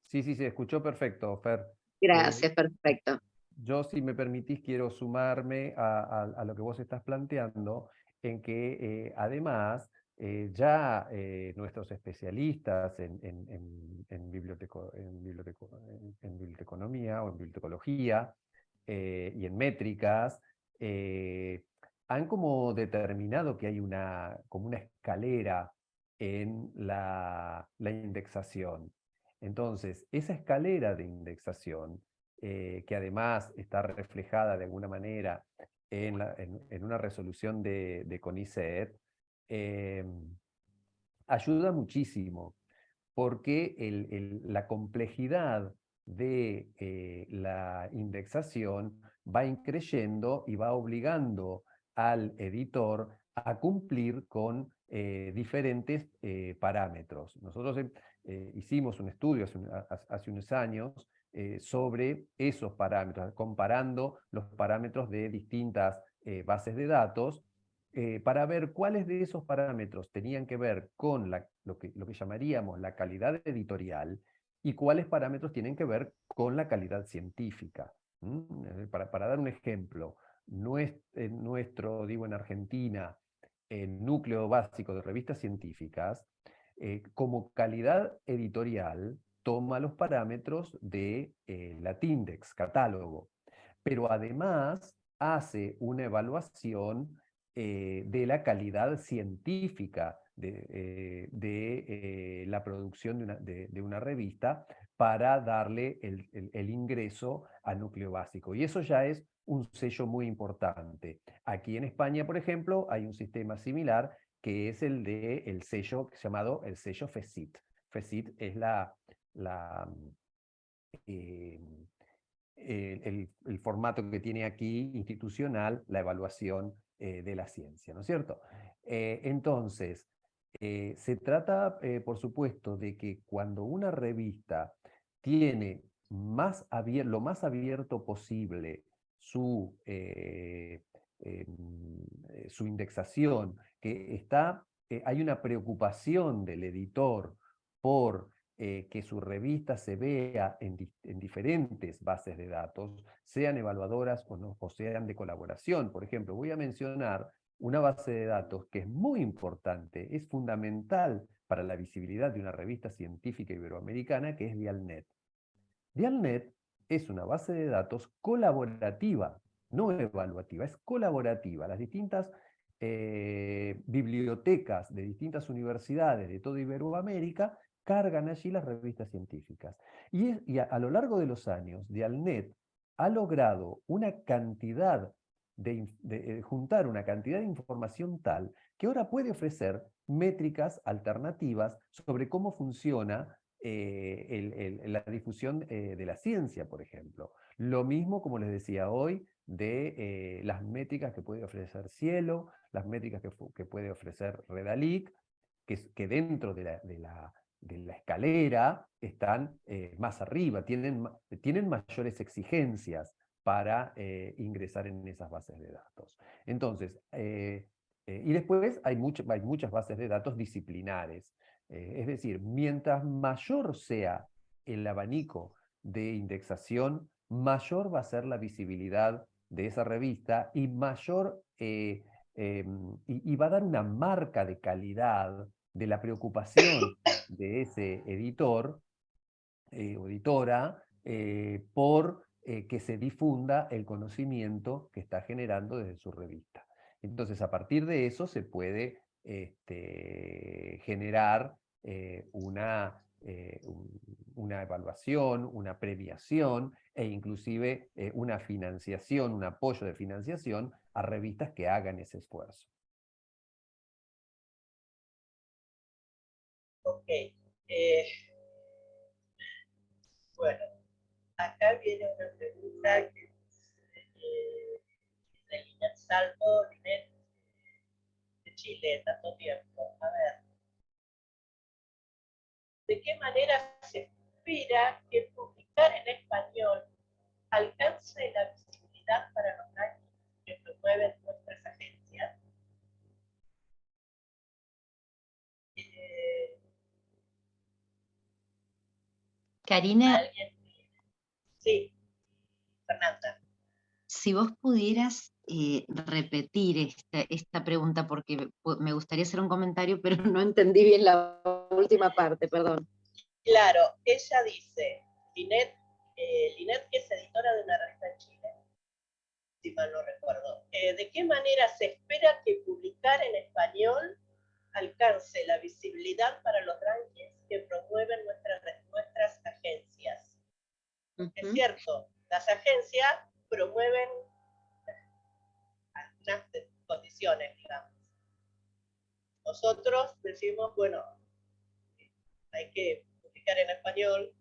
Sí, se escuchó perfecto, Fer. Gracias, perfecto. Yo, si me permitís, quiero sumarme a lo que vos estás planteando, en que además ya nuestros especialistas en biblioteconomía o en bibliotecología y en métricas han como determinado que hay como una escalera en la indexación. Entonces, esa escalera de indexación, que además está reflejada de alguna manera en una resolución de CONICET, ayuda muchísimo, porque la complejidad de la indexación va increyendo y va obligando al editor a cumplir con diferentes parámetros. Nosotros hicimos un estudio hace unos años sobre esos parámetros, comparando los parámetros de distintas bases de datos, para ver cuáles de esos parámetros tenían que ver con lo que llamaríamos la calidad editorial y cuáles parámetros tienen que ver con la calidad científica. Para dar un ejemplo, digo en Argentina, el núcleo básico de revistas científicas, como calidad editorial, toma los parámetros de Latindex, catálogo, pero además hace una evaluación de la calidad científica de la producción de una revista para darle el ingreso al núcleo básico. Y eso ya es un sello muy importante. Aquí en España, por ejemplo, hay un sistema similar que es el sello llamado el sello FECIT. FECIT es el formato que tiene aquí institucional la evaluación de la ciencia, ¿no es cierto? Entonces, se trata, por supuesto, de que cuando una revista tiene lo más abierto posible su indexación, que hay una preocupación del editor por que su revista se vea en diferentes bases de datos, sean evaluadoras o sean de colaboración. Por ejemplo, voy a mencionar una base de datos que es muy importante, es fundamental para la visibilidad de una revista científica iberoamericana, que es Dialnet. Dialnet es una base de datos colaborativa, no evaluativa, es colaborativa. Las distintas bibliotecas de distintas universidades de toda Iberoamérica cargan allí las revistas científicas. Y a lo largo de los años, Dialnet ha logrado una cantidad juntar una cantidad de información tal que ahora puede ofrecer métricas alternativas sobre cómo funciona la difusión de la ciencia, por ejemplo. Lo mismo, como les decía hoy, de las métricas que puede ofrecer Cielo, las métricas que puede ofrecer Redalic, que dentro de la escalera están más arriba, tienen mayores exigencias para ingresar en esas bases de datos. Entonces, y después hay muchas bases de datos disciplinares. Es decir, mientras mayor sea el abanico de indexación, mayor va a ser la visibilidad de esa revista y mayor y va a dar una marca de calidad de la preocupación de ese editor o editora por que se difunda el conocimiento que está generando desde su revista. Entonces, a partir de eso se puede generar una evaluación, una premiación e inclusive una financiación, un apoyo de financiación a revistas que hagan ese esfuerzo. Ok. Bueno, acá viene una pregunta que de Linet Salvo, Linet de Chile, tanto tiempo. A ver, ¿de qué manera se espera que publicar en español alcance la visibilidad para los rankings que promueven nuestras agencias? Karina, Sí, Fernanda. si vos pudieras repetir esta pregunta, porque me gustaría hacer un comentario, pero no entendí bien la última parte, perdón. Claro, ella dice, Linet, que es editora de una revista en Chile, si mal no recuerdo, ¿de qué manera se espera que publicar en español alcance la visibilidad para los rankings que promueven nuestras agencias? Es cierto, las agencias promueven algunas condiciones, digamos. Nosotros decimos, bueno, hay que publicar en español,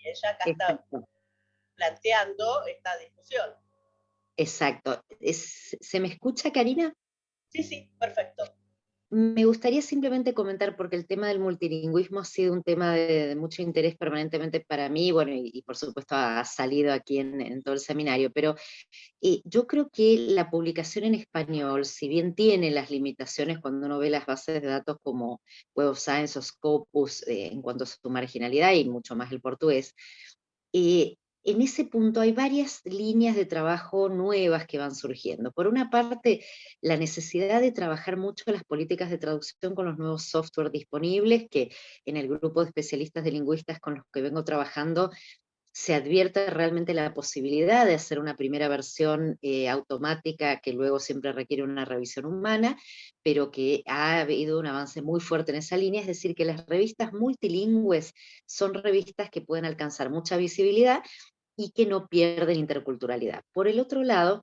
y ella acá está Exacto. planteando esta discusión. Exacto. ¿Se me escucha, Karina? Sí, sí, perfecto. Me gustaría simplemente comentar, porque el tema del multilingüismo ha sido un tema de mucho interés permanentemente para mí, bueno, y por supuesto ha salido aquí en todo el seminario, pero yo creo que la publicación en español, si bien tiene las limitaciones cuando uno ve las bases de datos como Web of Science o Scopus en cuanto a su marginalidad y mucho más el portugués, en ese punto hay varias líneas de trabajo nuevas que van surgiendo. Por una parte, la necesidad de trabajar mucho las políticas de traducción con los nuevos software disponibles, que en el grupo de especialistas de lingüistas con los que vengo trabajando se advierte realmente la posibilidad de hacer una primera versión automática que luego siempre requiere una revisión humana, pero que ha habido un avance muy fuerte en esa línea, es decir, que las revistas multilingües son revistas que pueden alcanzar mucha visibilidad y que no pierden interculturalidad. Por el otro lado,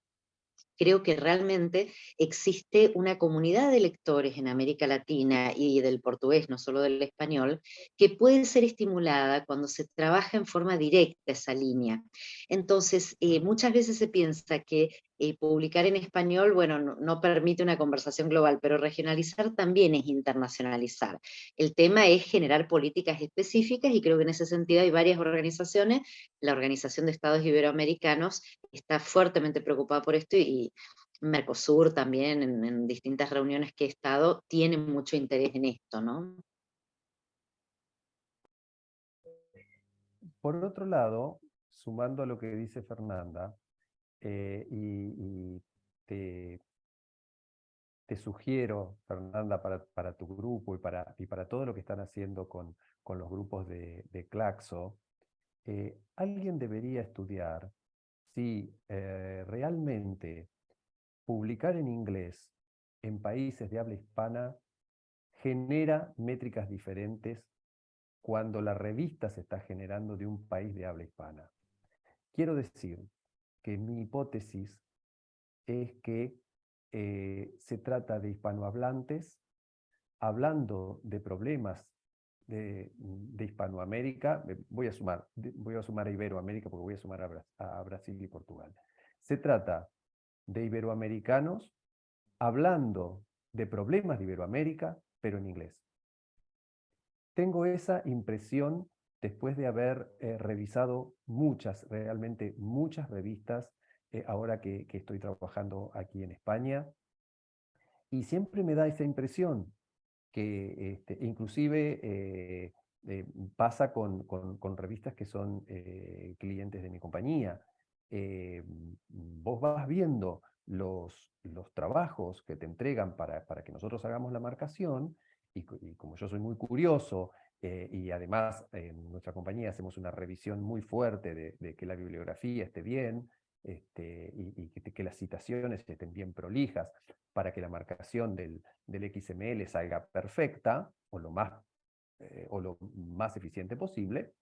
creo que realmente existe una comunidad de lectores en América Latina y del portugués, no solo del español, que puede ser estimulada cuando se trabaja en forma directa esa línea. Entonces, muchas veces se piensa que publicar en español, bueno, no permite una conversación global, pero regionalizar también es internacionalizar. El tema es generar políticas específicas y creo que en ese sentido hay varias organizaciones. La Organización de Estados Iberoamericanos está fuertemente preocupada por esto y Mercosur también en distintas reuniones que he estado tiene mucho interés en esto, ¿no? Por otro lado, sumando a lo que dice Fernanda, y te, te sugiero, Fernanda, para tu grupo y para todo lo que están haciendo con los grupos de Claxo, alguien debería estudiar si realmente publicar en inglés en países de habla hispana genera métricas diferentes cuando la revista se está generando de un país de habla hispana. Quiero decir que mi hipótesis es que se trata de hispanohablantes hablando de problemas de Hispanoamérica. Voy a sumar a Iberoamérica porque voy a sumar a Brasil y Portugal. Se trata de iberoamericanos hablando de problemas de Iberoamérica, pero en inglés. Tengo esa impresión después de haber revisado realmente muchas revistas, ahora que estoy trabajando aquí en España, y siempre me da esa impresión que inclusive pasa con revistas que son clientes de mi compañía. Vos vas viendo los trabajos que te entregan para que nosotros hagamos la marcación, y como yo soy muy curioso, y además en nuestra compañía hacemos una revisión muy fuerte de que la bibliografía esté bien, y que las citaciones estén bien prolijas, para que la marcación del XML salga perfecta, o lo más eficiente posible,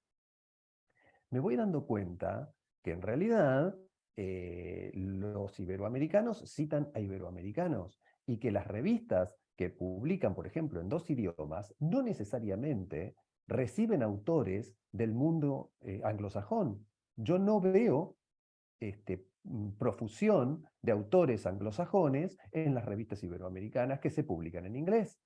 me voy dando cuenta que en realidad los iberoamericanos citan a iberoamericanos, y que las revistas que publican, por ejemplo, en 2 idiomas, no necesariamente reciben autores del mundo anglosajón. Yo no veo profusión de autores anglosajones en las revistas iberoamericanas que se publican en inglés.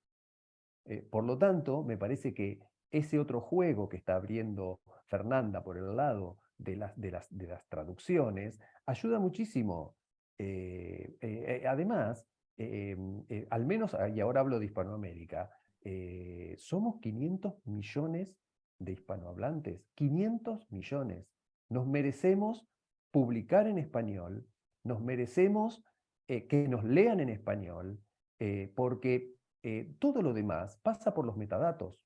Por lo tanto, me parece que ese otro juego que está abriendo Fernanda por el lado de las traducciones ayuda muchísimo. Además, al menos, y ahora hablo de Hispanoamérica, somos 500 millones de hispanohablantes, 500 millones. Nos merecemos publicar en español, nos merecemos que nos lean en español, porque todo lo demás pasa por los metadatos.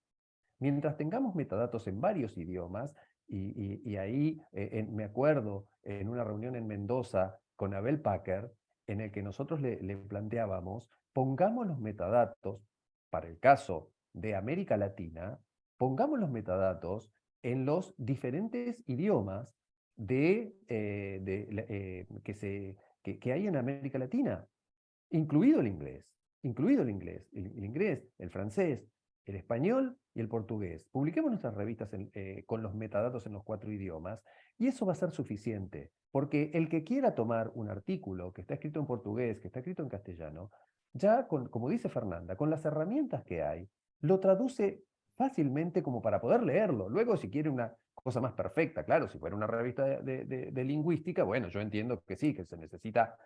Mientras tengamos metadatos en varios idiomas, y ahí me acuerdo en una reunión en Mendoza con Abel Packer, en el que nosotros le planteábamos, pongamos los metadatos, para el caso de América Latina, pongamos los metadatos en los diferentes idiomas que hay en América Latina, incluido el inglés, el inglés, el francés, el español y el portugués. Publiquemos nuestras revistas con los metadatos en los 4 idiomas y eso va a ser suficiente, porque el que quiera tomar un artículo que está escrito en portugués, que está escrito en castellano, ya, como dice Fernanda, con las herramientas que hay, lo traduce fácilmente como para poder leerlo. Luego, si quiere una cosa más perfecta, claro, si fuera una revista de lingüística, bueno, yo entiendo que sí, que se necesita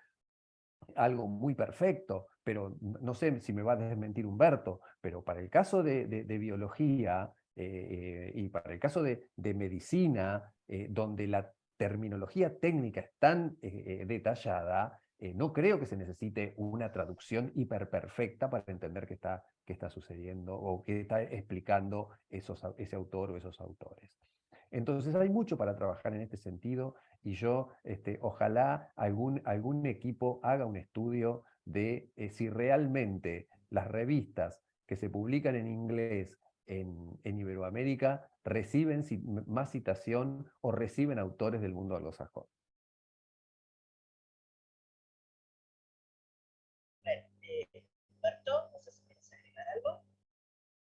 algo muy perfecto, pero no sé si me va a desmentir Humberto, pero para el caso de biología y para el caso de medicina, donde la terminología técnica es tan detallada, no creo que se necesite una traducción hiperperfecta para entender qué está sucediendo o qué está explicando ese autor o esos autores. Entonces hay mucho para trabajar en este sentido y yo ojalá algún equipo haga un estudio de si realmente las revistas que se publican en inglés en Iberoamérica reciben más citación o reciben autores del mundo anglosajón. Bueno, Humberto, no sé si quieres agregar algo.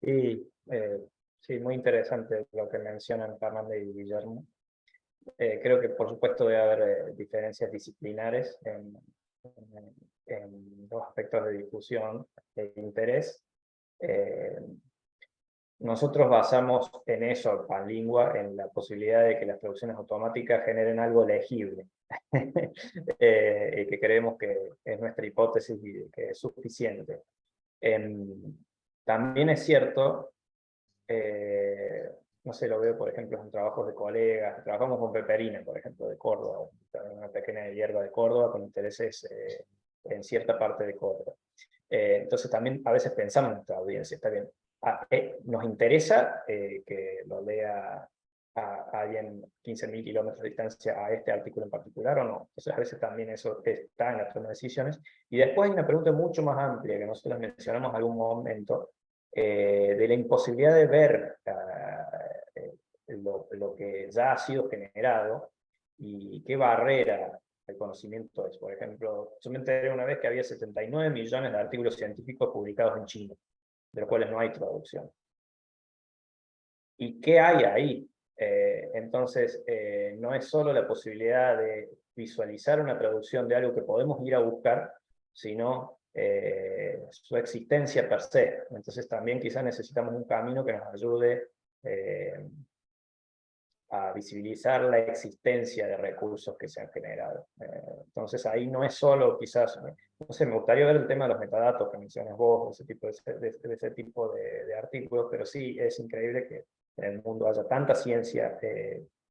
Y, sí, muy interesante lo que mencionan Fernanda y Guillermo. Creo que por supuesto debe haber diferencias disciplinares en los aspectos de difusión e interés. Nosotros basamos en eso, Panlingua, en la posibilidad de que las traducciones automáticas generen algo legible, y que creemos que es nuestra hipótesis y que es suficiente. También es cierto, no sé, lo veo por ejemplo en trabajos de colegas, trabajamos con Peperina, por ejemplo, de Córdoba, una pequeña hierba de Córdoba con intereses en cierta parte de Córdoba. Entonces también a veces pensamos en nuestra audiencia, está bien. Nos interesa que lo lea a alguien 15.000 kilómetros de distancia a este artículo en particular o no. Entonces a veces también eso está en la toma de decisiones. Y después hay una pregunta mucho más amplia que nosotros mencionamos en algún momento, de la imposibilidad de ver lo que ya ha sido generado y qué barrera el conocimiento es. Por ejemplo, yo me enteré una vez que había 79 millones de artículos científicos publicados en China, de los cuales no hay traducción. ¿Y qué hay ahí? Entonces, no es solo la posibilidad de visualizar una traducción de algo que podemos ir a buscar, sino su existencia per se. Entonces también quizás necesitamos un camino que nos ayude a visibilizar la existencia de recursos que se han generado. Entonces ahí no es solo quizás, no sé, me gustaría ver el tema de los metadatos que mencionas vos, ese tipo de artículos, pero sí es increíble que en el mundo haya tanta ciencia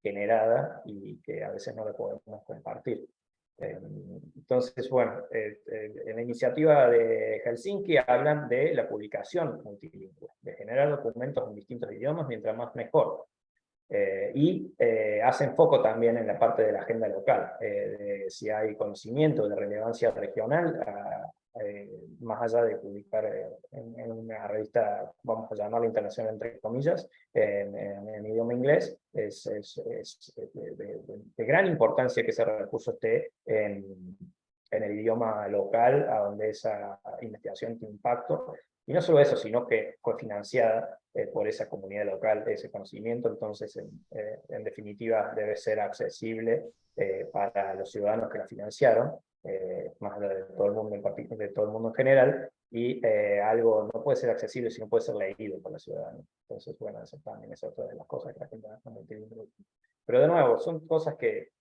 generada y que a veces no la podemos compartir. Entonces, bueno, en la iniciativa de Helsinki hablan de la publicación multilingüe, de generar documentos en distintos idiomas, mientras más mejor. Y hacen foco también en la parte de la agenda local, de si hay conocimiento de relevancia regional, más allá de publicar en una revista, vamos a llamarla internacional entre comillas, en idioma inglés, es de gran importancia que ese recurso esté en el idioma local, a donde esa investigación tiene impacto. Y no solo eso, sino que fue financiada por esa comunidad local, ese conocimiento, entonces en definitiva debe ser accesible para los ciudadanos que la financiaron, más allá de todo el mundo en particular, de todo el mundo en general, y algo no puede ser accesible si no puede ser leído por los ciudadanos. Entonces, bueno, eso también es otra de las cosas que la gente no entiende. Pero de nuevo, son cosas que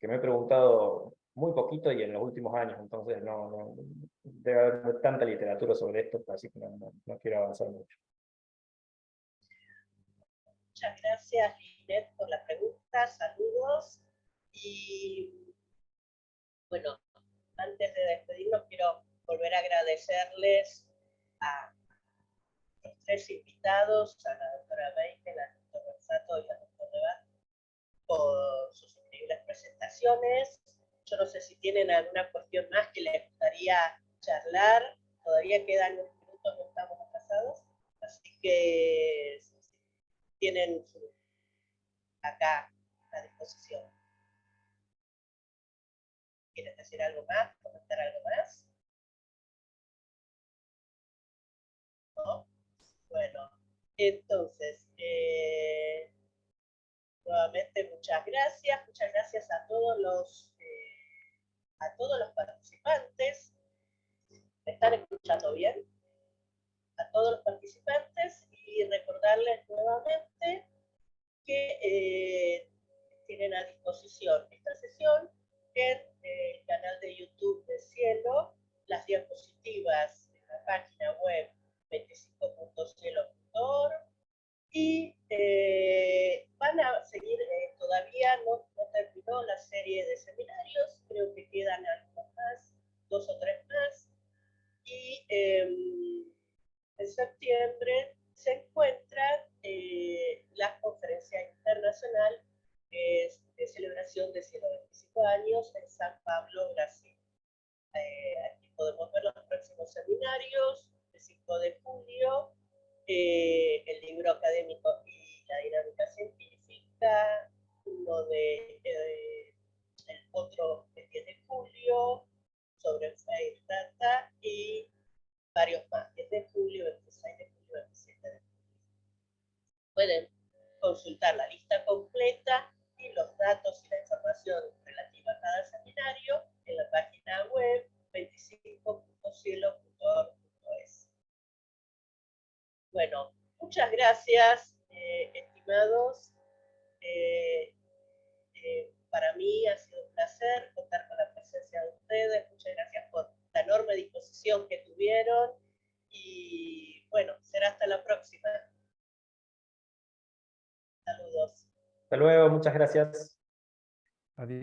me he preguntado muy poquito y en los últimos años, entonces no debe haber tanta literatura sobre esto, así que no quiero avanzar mucho. Muchas gracias, Linet, por la pregunta, saludos. Y bueno, antes de despedirnos, quiero volver a agradecerles a los tres invitados, a la doctora Meikel, al doctor Gonzato y al doctor Nevat, por sus increíbles presentaciones. Yo no sé si tienen alguna cuestión más que les gustaría charlar. Todavía quedan unos minutos, no estamos atrasados. Así que tienen acá a disposición. ¿Quieren decir algo más? ¿Comentar algo más? ¿No? Bueno, Entonces, nuevamente muchas gracias a todos los participantes. ¿Me están escuchando bien? A todos los participantes y recordarles nuevamente que tienen a disposición esta sesión en el canal de YouTube de Cielo, las diapositivas de la página web 25.cielo.org y van a seguir, todavía no terminó la serie de seminarios, creo que quedan algunos más, 2 o 3 más, y en septiembre se encuentra la conferencia internacional de celebración de 125 años en San Pablo, Brasil. Aquí podemos ver los próximos seminarios, el 5 de julio, el libro académico y la dinámica científica, uno de el otro el 10 de julio, sobre el Fair Data y varios más, 10 de julio, 26 de julio, 27 de julio. Pueden consultar la lista completa y los datos y la información relativa a cada seminario en la página web 25.cielo.org.es. Bueno, muchas gracias, estimados. Para mí ha sido un placer contar con la presencia de ustedes. Muchas gracias por la enorme disposición que tuvieron. Y bueno, será hasta la próxima. Saludos. Hasta luego, muchas gracias. Adiós.